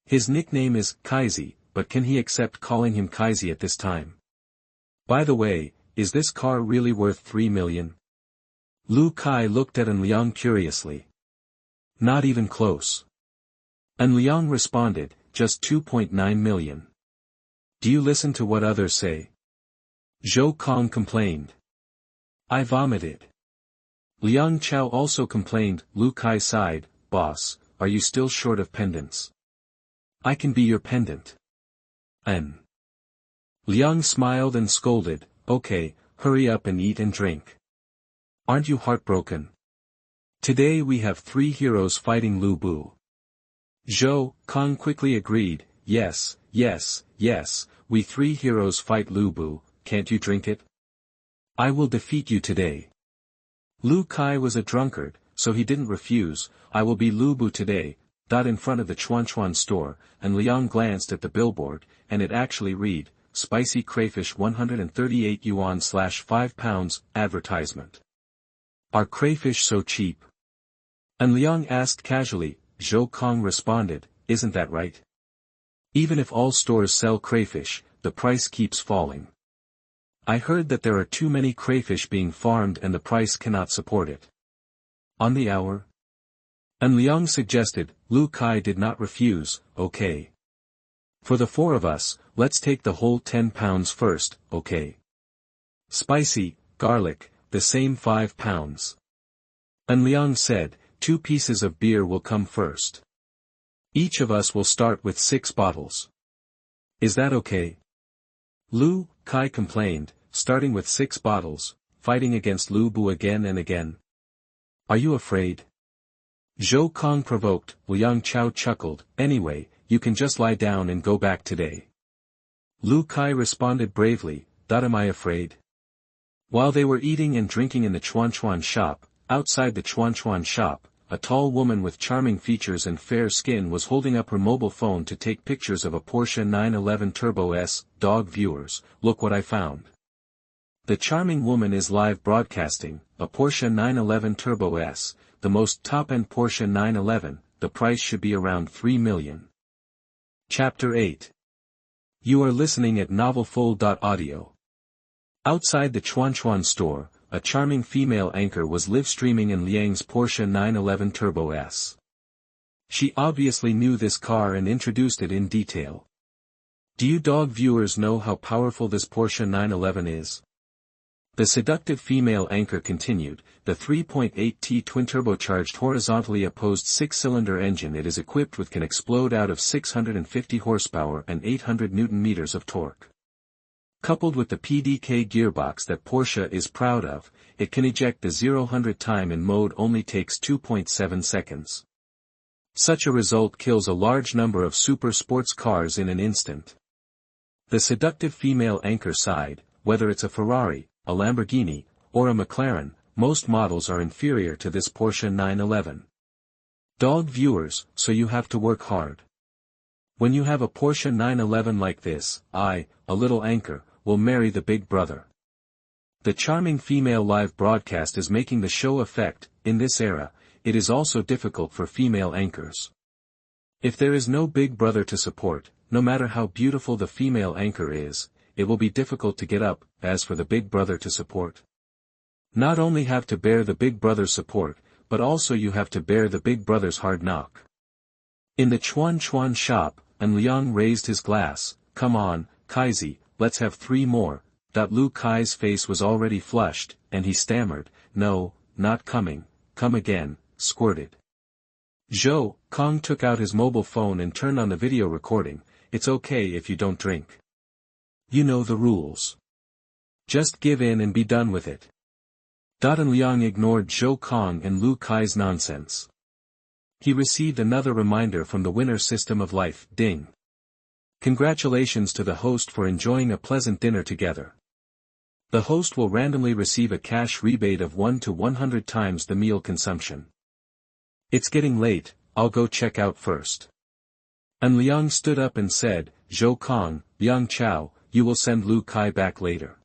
His nickname is Kaizi, but can he accept calling him Kaizi at this time? By the way, is this car really worth 3 million? Lu Kai looked at An Liang curiously. "Not even close." An Liang responded, "Just 2.9 million. Do you listen to what others say?" Zhou Kong complained. "I vomited." Liang Chao also complained. Lu Kai sighed, "Boss, are you still short of pendants? I can be your pendant." An Liang smiled and scolded, "Okay, hurry up and eat and drink. Aren't you heartbroken? Today we have 3 heroes fighting Lu Bu." Zhou Kong quickly agreed, yes, we 3 heroes fight Lu Bu, can't you drink it? I will defeat you today." Lu Kai was a drunkard, so he didn't refuse, "I will be Lu Bu today." In front of the Chuan store, and Liang glanced at the billboard, and it actually read, "Spicy crayfish 138 yuan /£5, advertisement. Are crayfish so cheap?" And Liang asked casually. Zhou Kong responded, "Isn't that right? Even if all stores sell crayfish, the price keeps falling. I heard that there are too many crayfish being farmed and the price cannot support it." On the hour? An Liang suggested. Lu Kai did not refuse, "Okay. For the 4 of us, let's take the whole 10 pounds first, okay? Spicy, garlic, the same 5 pounds. An Liang said, 2 pieces of beer will come first. Each of us will start with 6 bottles. Is that okay?" Lu Kai complained, "Starting with 6 bottles, fighting against Lu Bu again and again. Are you afraid?" Zhou Kong provoked. Liang Chao chuckled, "Anyway, you can just lie down and go back today." Lu Kai responded bravely, "Am I afraid?" While they were eating and drinking in the Chuan shop, outside the Chuan shop, a tall woman with charming features and fair skin was holding up her mobile phone to take pictures of a Porsche 911 Turbo S. Dog viewers, look what I found. The charming woman is live broadcasting, a Porsche 911 Turbo S, the most top-end Porsche 911, the price should be around 3 million. Chapter 8. You are listening at novelfull.audio. Outside the Chuan store, a charming female anchor was live-streaming An Liang's Porsche 911 Turbo S. She obviously knew this car and introduced it in detail. Do you dog viewers know how powerful this Porsche 911 is? The seductive female anchor continued, the 3.8T twin-turbocharged horizontally opposed six-cylinder engine it is equipped with can explode out of 650 horsepower and 800 Nm of torque. Coupled with the PDK gearbox that Porsche is proud of, it can eject the 0-100 time in mode only takes 2.7 seconds. Such a result kills a large number of super sports cars in an instant. The seductive female anchor sighed, whether it's a Ferrari, a Lamborghini, or a McLaren, most models are inferior to this Porsche 911. Dog viewers, so you have to work hard. When you have a Porsche 911 like this, I, a little anchor, will marry the big brother. The charming female live broadcast is making the show effect. In this era, it is also difficult for female anchors. If there is no big brother to support, no matter how beautiful the female anchor is, it will be difficult to get up. As for the big brother to support, not only have to bear the big brother's support, but also you have to bear the big brother's hard knock. In the Chuan shop, An Liang raised his glass. Come on, Kaizi, let's have 3 more. Lu Kai's face was already flushed, and he stammered, no, not coming, come again, squirted. Zhou Kong took out his mobile phone and turned on the video recording. It's okay if you don't drink. You know the rules. Just give in and be done with it. An Liang ignored Zhou Kong and Lu Kai's nonsense. He received another reminder from the winner system of life, ding. Congratulations to the host for enjoying a pleasant dinner together. The host will randomly receive a cash rebate of 1 to 100 times the meal consumption. It's getting late, I'll go check out first. An Liang stood up and said, Zhou Kong, Liang Chao, you will send Lu Kai back later.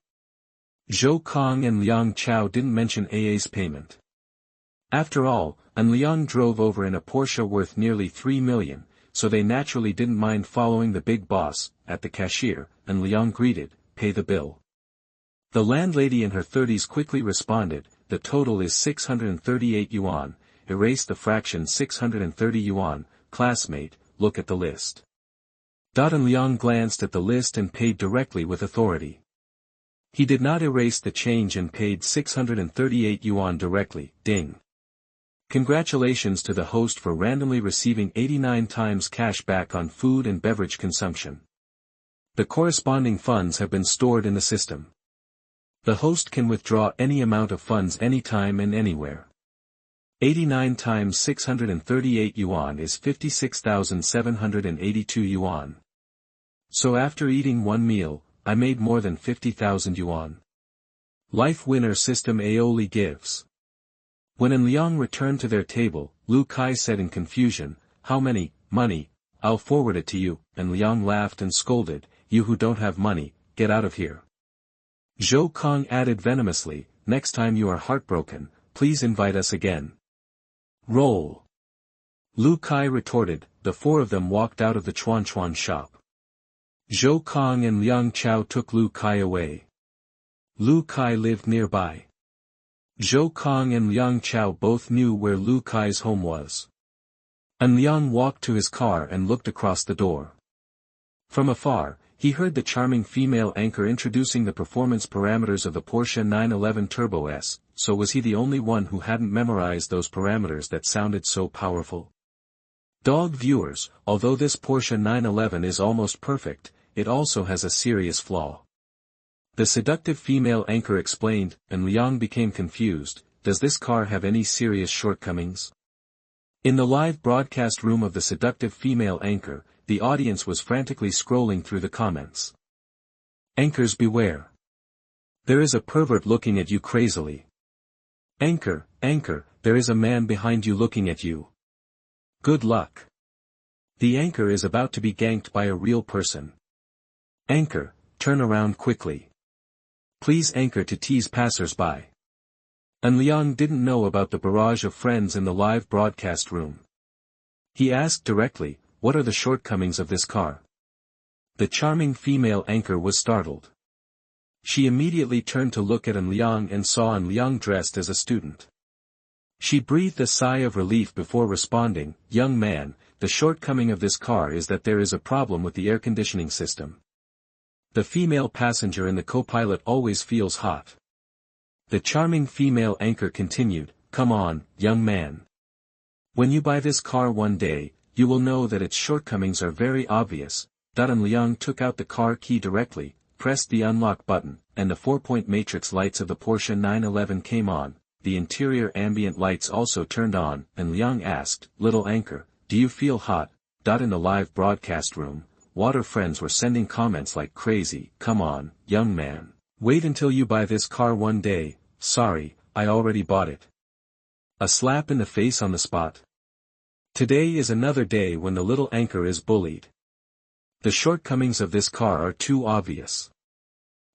Zhou Kong and Liang Chao didn't mention AA's payment. After all, An Liang drove over in a Porsche worth nearly 3 million, so they naturally didn't mind following the big boss. At the cashier, An Liang greeted, pay the bill. The landlady in her 30s quickly responded, the total is 638 yuan, erase the fraction 630 yuan, classmate, look at the list. An Liang glanced at the list and paid directly with authority. He did not erase the change and paid 638 yuan directly, ding. Congratulations to the host for randomly receiving 89 times cash back on food and beverage consumption. The corresponding funds have been stored in the system. The host can withdraw any amount of funds anytime and anywhere. 89 times 638 yuan is 56,782 yuan. So after eating one meal, I made more than 50,000 yuan. Life winner system aioli gives. When An Liang returned to their table, Lu Kai said in confusion, how many, money, I'll forward it to you. An Liang laughed and scolded, you who don't have money, get out of here. Zhou Kong added venomously, next time you are heartbroken, please invite us again. Roll. Lu Kai retorted. The 4 of them walked out of the Chuan shop. Zhou Kong and Liang Chao took Lu Kai away. Lu Kai lived nearby. Zhou Kong and Liang Chao both knew where Lu Kai's home was. An Liang walked to his car and looked across the door. From afar, he heard the charming female anchor introducing the performance parameters of the Porsche 911 Turbo S, so was he the only one who hadn't memorized those parameters that sounded so powerful? Dog viewers, although this Porsche 911 is almost perfect, it also has a serious flaw. The seductive female anchor explained, and Liang became confused, does this car have any serious shortcomings? In the live broadcast room of the seductive female anchor, the audience was frantically scrolling through the comments. Anchors beware. There is a pervert looking at you crazily. Anchor, anchor, there is a man behind you looking at you. Good luck. The anchor is about to be ganked by a real person. Anchor, turn around quickly. Please anchor to tease passers-by. An Liang didn't know about the barrage of friends in the live broadcast room. He asked directly, what are the shortcomings of this car? The charming female anchor was startled. She immediately turned to look at An Liang and saw An Liang dressed as a student. She breathed a sigh of relief before responding, young man, the shortcoming of this car is that there is a problem with the air conditioning system. The female passenger in the co-pilot always feels hot. The charming female anchor continued, come on, young man. When you buy this car one day, you will know that its shortcomings are very obvious. An Liang took out the car key directly, pressed the unlock button, and the 4-point matrix lights of the Porsche 911 came on. The interior ambient lights also turned on. An Liang asked, little anchor, do you feel hot? In the live broadcast room, water friends were sending comments like crazy, come on, young man. Wait until you buy this car one day. Sorry, I already bought it. A slap in the face on the spot. Today is another day when the little anchor is bullied. The shortcomings of this car are too obvious.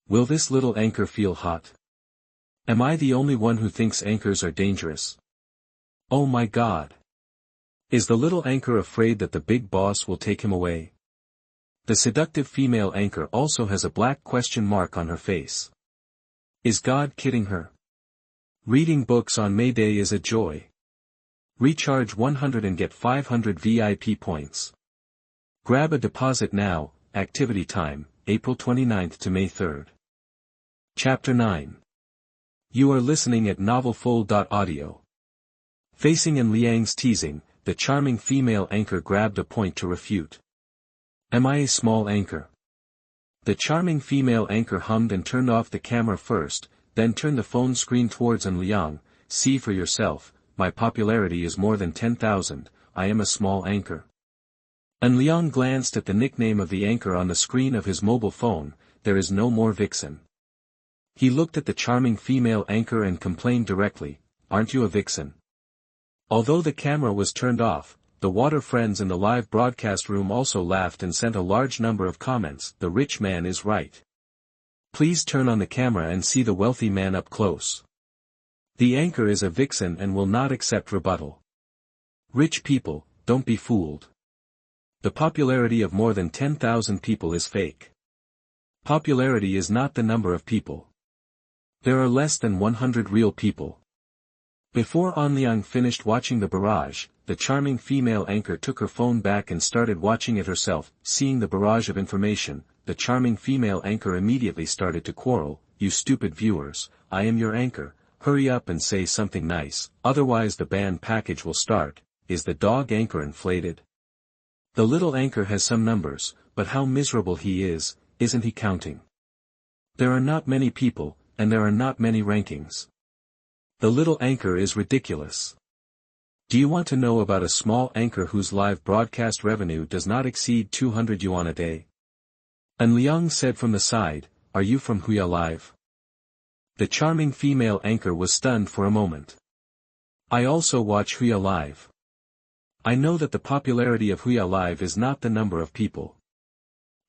Will this little anchor feel hot? Am I the only one who thinks anchors are dangerous? Oh my God! Is the little anchor afraid that the big boss will take him away? The seductive female anchor also has a black question mark on her face. Is God kidding her? Reading books on May Day is a joy. Recharge 100 and get 500 VIP points. Grab a deposit now. Activity time, April 29th to May 3rd. Chapter 9. You are listening at novelfull.audio. Facing An Liang's teasing, the charming female anchor grabbed a point to refute. Am I a small anchor? The charming female anchor hummed and turned off the camera first, then turned the phone screen towards An Liang. See for yourself, my popularity is more than 10,000, I am a small anchor. An Liang glanced at the nickname of the anchor on the screen of his mobile phone, there is no more vixen. He looked at the charming female anchor and complained directly, aren't you a vixen? Although the camera was turned off, the water friends in the live broadcast room also laughed and sent a large number of comments, the rich man is right. Please turn on the camera and see the wealthy man up close. The anchor is a vixen and will not accept rebuttal. Rich people, don't be fooled. The popularity of more than 10,000 people is fake. Popularity is not the number of people. There are less than 100 real people. Before An Liang finished watching the barrage, the charming female anchor took her phone back and started watching it herself. Seeing the barrage of information, the charming female anchor immediately started to quarrel, you stupid viewers, I am your anchor, hurry up and say something nice, otherwise the band package will start. Is the dog anchor inflated? The little anchor has some numbers, but how miserable he is, isn't he counting? There are not many people, and there are not many rankings. The little anchor is ridiculous. Do you want to know about a small anchor whose live broadcast revenue does not exceed 200 yuan a day? An Liang said from the side, are you from Huya Live? The charming female anchor was stunned for a moment. I also watch Huya Live. I know that the popularity of Huya Live is not the number of people.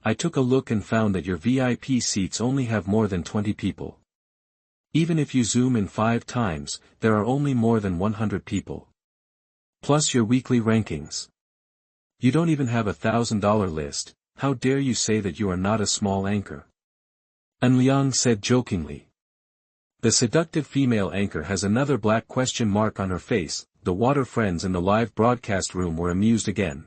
I took a look and found that your VIP seats only have more than 20 people. Even if you zoom in 5 times, there are only more than 100 people. Plus your weekly rankings. You don't even have $1,000 list, how dare you say that you are not a small anchor? An Liang said jokingly. The seductive female anchor has another black question mark on her face. The water friends in the live broadcast room were amused again.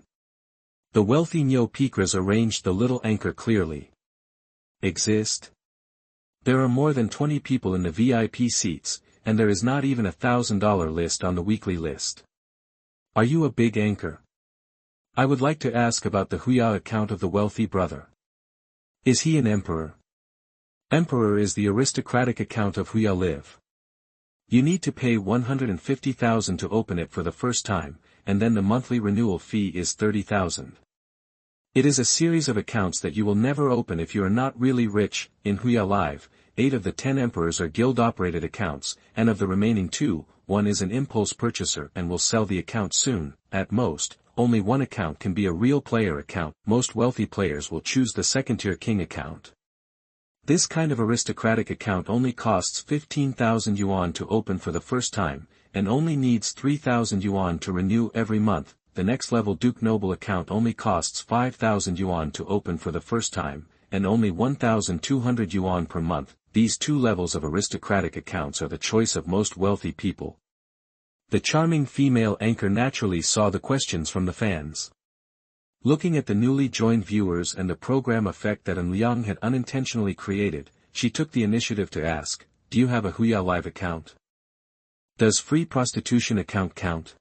The wealthy Neo Pikras arranged the little anchor clearly. Exist? There are more than 20 people in the VIP seats, and there is not even $1,000 list on the weekly list. Are you a big anchor? I would like to ask about the Huya account of the wealthy brother. Is he an emperor? Emperor is the aristocratic account of Huya Live. You need to pay 150,000 to open it for the first time, and then the monthly renewal fee is 30,000. It is a series of accounts that you will never open if you are not really rich. In Huya Live, 8 of the 10 emperors are guild-operated accounts, and of the remaining 2, 1 is an impulse purchaser and will sell the account soon. At most, only one account can be a real player account. Most wealthy players will choose the second-tier king account. This kind of aristocratic account only costs 15,000 yuan to open for the first time, and only needs 3,000 yuan to renew every month. The next level Duke Noble account only costs 5,000 yuan to open for the first time, and only 1,200 yuan per month. These two levels of aristocratic accounts are the choice of most wealthy people. The charming female anchor naturally saw the questions from the fans. Looking at the newly joined viewers and the program effect that An Liang had unintentionally created, she took the initiative to ask, "Do you have a Huya Live account? Does free prostitution account count?"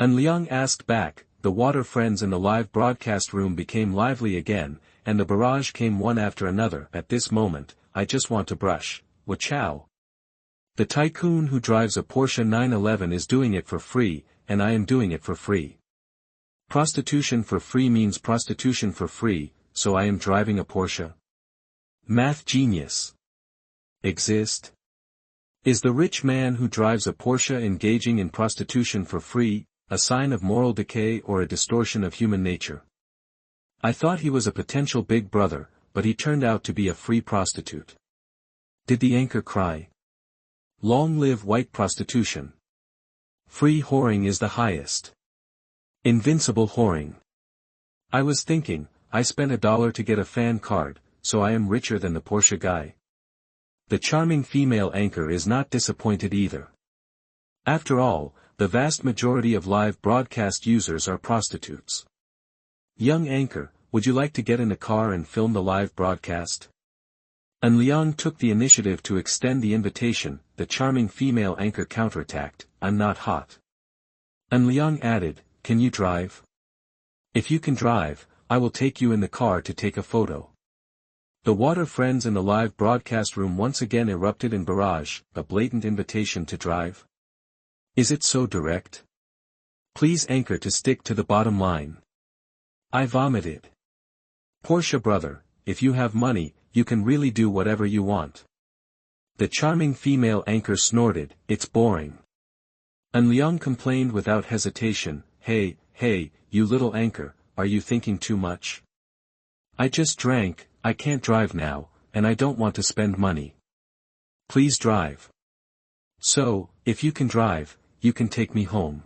An Liang asked back. The water friends in the live broadcast room became lively again, and the barrage came one after another. At this moment, I just want to brush. Wachow. The tycoon who drives a Porsche 911 is doing it for free, and I am doing it for free. Prostitution for free means prostitution for free, so I am driving a Porsche. Math genius. Exist? Is the rich man who drives a Porsche engaging in prostitution for free a sign of moral decay or a distortion of human nature? I thought he was a potential big brother, but he turned out to be a free prostitute. Did the anchor cry? Long live white prostitution. Free whoring is the highest. Invincible whoring. I was thinking, I spent $1 to get a fan card, so I am richer than the Porsche guy. The charming female anchor is not disappointed either. After all, the vast majority of live broadcast users are prostitutes. Young anchor, would you like to get in a car and film the live broadcast? An Liang took the initiative to extend the invitation. The charming female anchor counterattacked, "I'm not hot." An Liang added, "Can you drive? If you can drive, I will take you in the car to take a photo." The water friends in the live broadcast room once again erupted in barrage. A blatant invitation to drive? Is it so direct? Please anchor to stick to the bottom line. I vomited. Porsche brother, if you have money, you can really do whatever you want. The charming female anchor snorted, "It's boring." An Liang complained without hesitation, Hey, you little anchor, are you thinking too much? I just drank, I can't drive now, and I don't want to spend money. Please drive. So, if you can drive, you can take me home.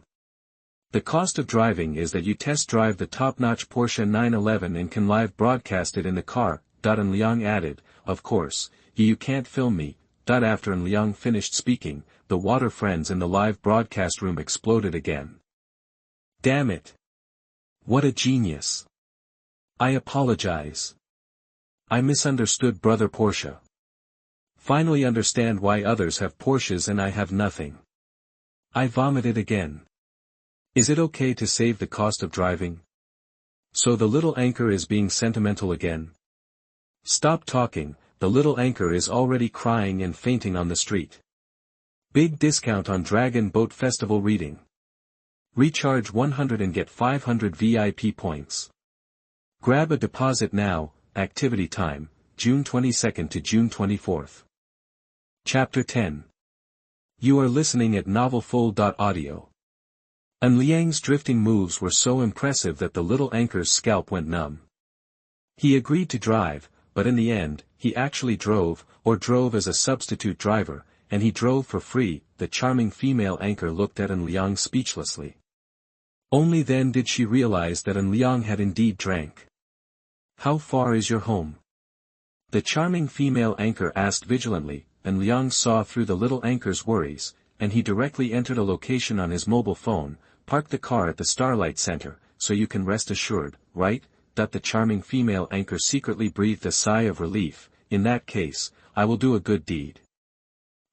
The cost of driving is that you test drive the top-notch Porsche 911 and can live broadcast it in the car. An Liang added, "Of course, you can't film me." After An Liang finished speaking, the water friends in the live broadcast room exploded again. Damn it. What a genius. I apologize. I misunderstood brother Porsche. Finally understand why others have Porsches and I have nothing. I vomited again. Is it okay to save the cost of driving? So the little anchor is being sentimental again? Stop talking, the little anchor is already crying and fainting on the street. Big discount on Dragon Boat Festival reading. Recharge 100 and get 500 VIP points. Grab a deposit now. Activity time, June 22nd to June 24th. Chapter 10. You are listening at novelfull.audio. An Liang's drifting moves were so impressive that the little anchor's scalp went numb. He agreed to drive, but in the end, he actually drove as a substitute driver, and he drove for free. The charming female anchor looked at An Liang speechlessly. Only then did she realize that An Liang had indeed drank. How far is your home? The charming female anchor asked vigilantly. An Liang saw through the little anchor's worries, and he directly entered a location on his mobile phone. Park the car at the Starlight Center, so you can rest assured, right? The charming female anchor secretly breathed a sigh of relief. In that case, I will do a good deed.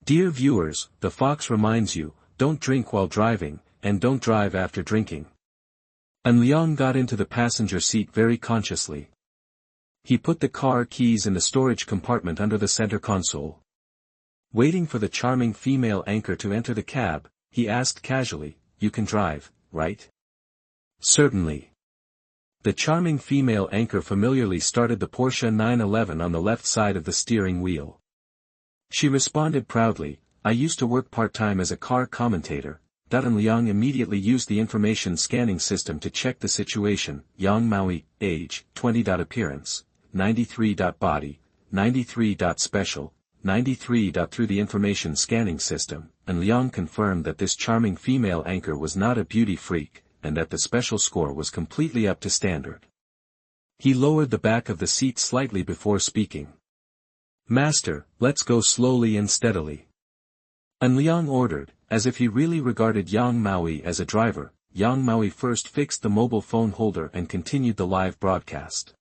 Dear viewers, the fox reminds you, don't drink while driving, and don't drive after drinking. An Liang got into the passenger seat very consciously. He put the car keys in the storage compartment under the center console. Waiting for the charming female anchor to enter the cab, he asked casually, "You can drive, right?" "Certainly." The charming female anchor familiarly started the Porsche 911 on the left side of the steering wheel. She responded proudly, I used to work part-time as a car commentator. An Liang immediately used the information scanning system to check the situation. Yang Maui, age, 20. Appearance, 93. Body, 93. Special, 93. Through the information scanning system, An Liang confirmed that this charming female anchor was not a beauty freak, and that the special score was completely up to standard. He lowered the back of the seat slightly before speaking. Master, let's go slowly and steadily. An Liang ordered, as if he really regarded Yang Maui as a driver. Yang Maui first fixed the mobile phone holder and continued the live broadcast.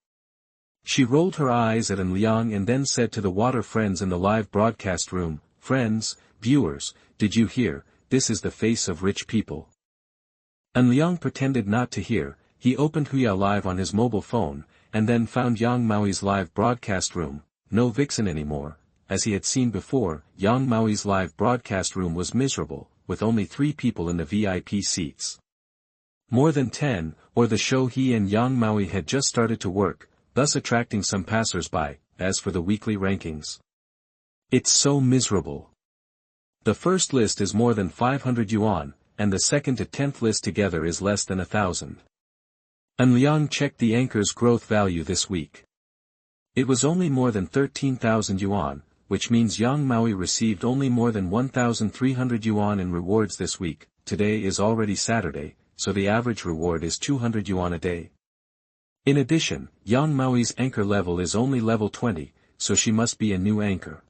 She rolled her eyes at An Liang and then said to the water friends in the live broadcast room, Friends, viewers, did you hear, this is the face of rich people. An Liang pretended not to hear. He opened Huya Live on his mobile phone, and then found Yang Maui's live broadcast room. No vixen anymore. As he had seen before, Yang Maui's live broadcast room was miserable, with only 3 people in the VIP seats. More than 10, or the show he and Yang Maui had just started to work, thus attracting some passers-by. As for the weekly rankings, it's so miserable. The first list is more than 500 yuan, and the second to 10th list together is less than 1,000. An Liang checked the anchor's growth value this week. It was only more than 13,000 yuan, which means Yang Maui received only more than 1,300 yuan in rewards this week. Today is already Saturday, so the average reward is 200 yuan a day. In addition, Yang Maui's anchor level is only level 20, so she must be a new anchor.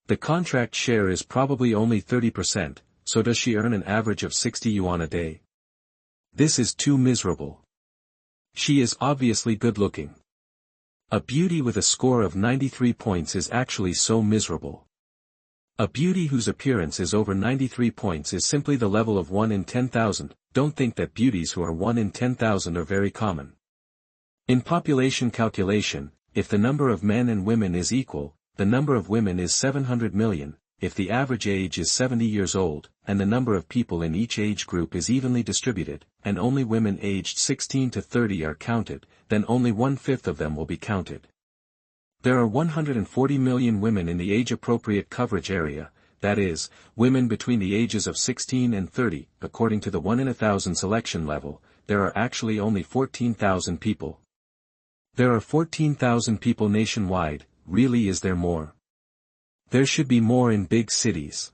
The contract share is probably only 30%, so does she earn an average of 60 yuan a day? This is too miserable. She is obviously good-looking. A beauty with a score of 93 points is actually so miserable. A beauty whose appearance is over 93 points is simply the level of 1 in 10,000. Don't think that beauties who are 1 in 10,000 are very common. In population calculation, if the number of men and women is equal, the number of women is 700 million, if the average age is 70 years old, and the number of people in each age group is evenly distributed, and only women aged 16 to 30 are counted, then only 1/5 of them will be counted. There are 140 million women in the age-appropriate coverage area, that is, women between the ages of 16 and 30. According to the 1 in 1,000 selection level, there are actually only 14,000 people. There are 14,000 people nationwide. Really, is there more? There should be more in big cities.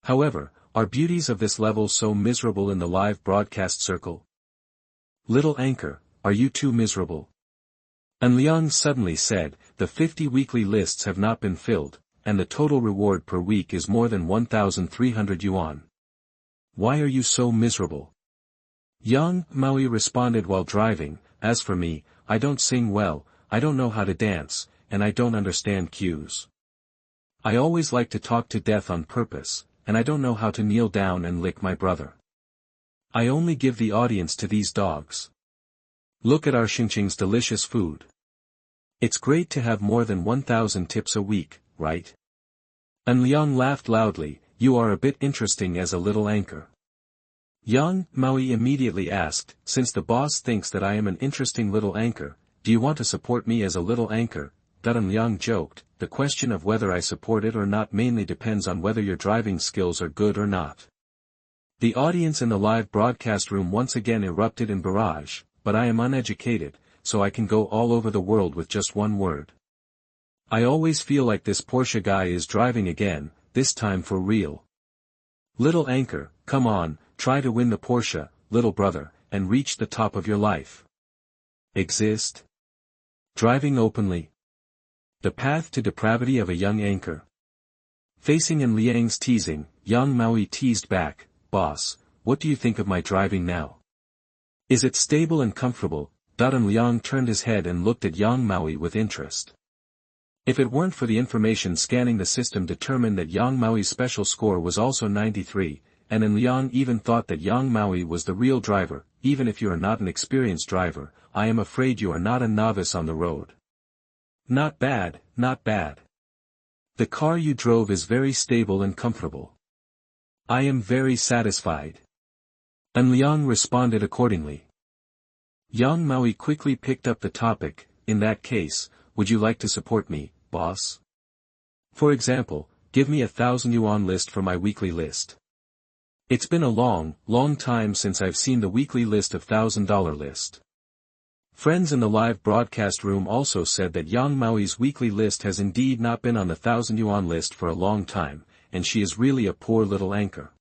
However, are beauties of this level so miserable in the live broadcast circle? Little anchor, are you too miserable? An Liang suddenly said, the 50 weekly lists have not been filled, and the total reward per week is more than 1,300 yuan. Why are you so miserable? Yang Maui responded while driving, as for me, I don't sing well, I don't know how to dance, and I don't understand cues. I always like to talk to death on purpose, and I don't know how to kneel down and lick my brother. I only give the audience to these dogs. Look at our Xingqing's delicious food. It's great to have more than 1,000 tips a week, right? An Liang laughed loudly, you are a bit interesting as a little anchor. Yang Maui immediately asked, since the boss thinks that I am an interesting little anchor, do you want to support me as a little anchor? An Liang joked, the question of whether I support it or not mainly depends on whether your driving skills are good or not. The audience in the live broadcast room once again erupted in barrage, but I am uneducated, so I can go all over the world with just one word. I always feel like this Porsche guy is driving again, this time for real. Little anchor, come on, try to win the Porsche, little brother, and reach the top of your life. Exist. Driving openly. The path to depravity of a young anchor. Facing An Liang's teasing, Yang Maui teased back, boss, what do you think of my driving now? Is it stable and comfortable? An Liang turned his head and looked at Yang Maui with interest. If it weren't for the information scanning, the system determined that Yang Maui's special score was also 93, and An Liang even thought that Yang Maui was the real driver. Even if you are not an experienced driver, I am afraid you are not a novice on the road. Not bad, not bad. The car you drove is very stable and comfortable. I am very satisfied. An Liang responded accordingly. Yang Maui quickly picked up the topic, in that case, would you like to support me, boss? For example, give me 1,000 yuan list for my weekly list. It's been a long time since I've seen the weekly list of $1,000 list. Friends in the live broadcast room also said that Yang Maoi's weekly list has indeed not been on the 1,000 yuan list for a long time, and she is really a poor little anchor.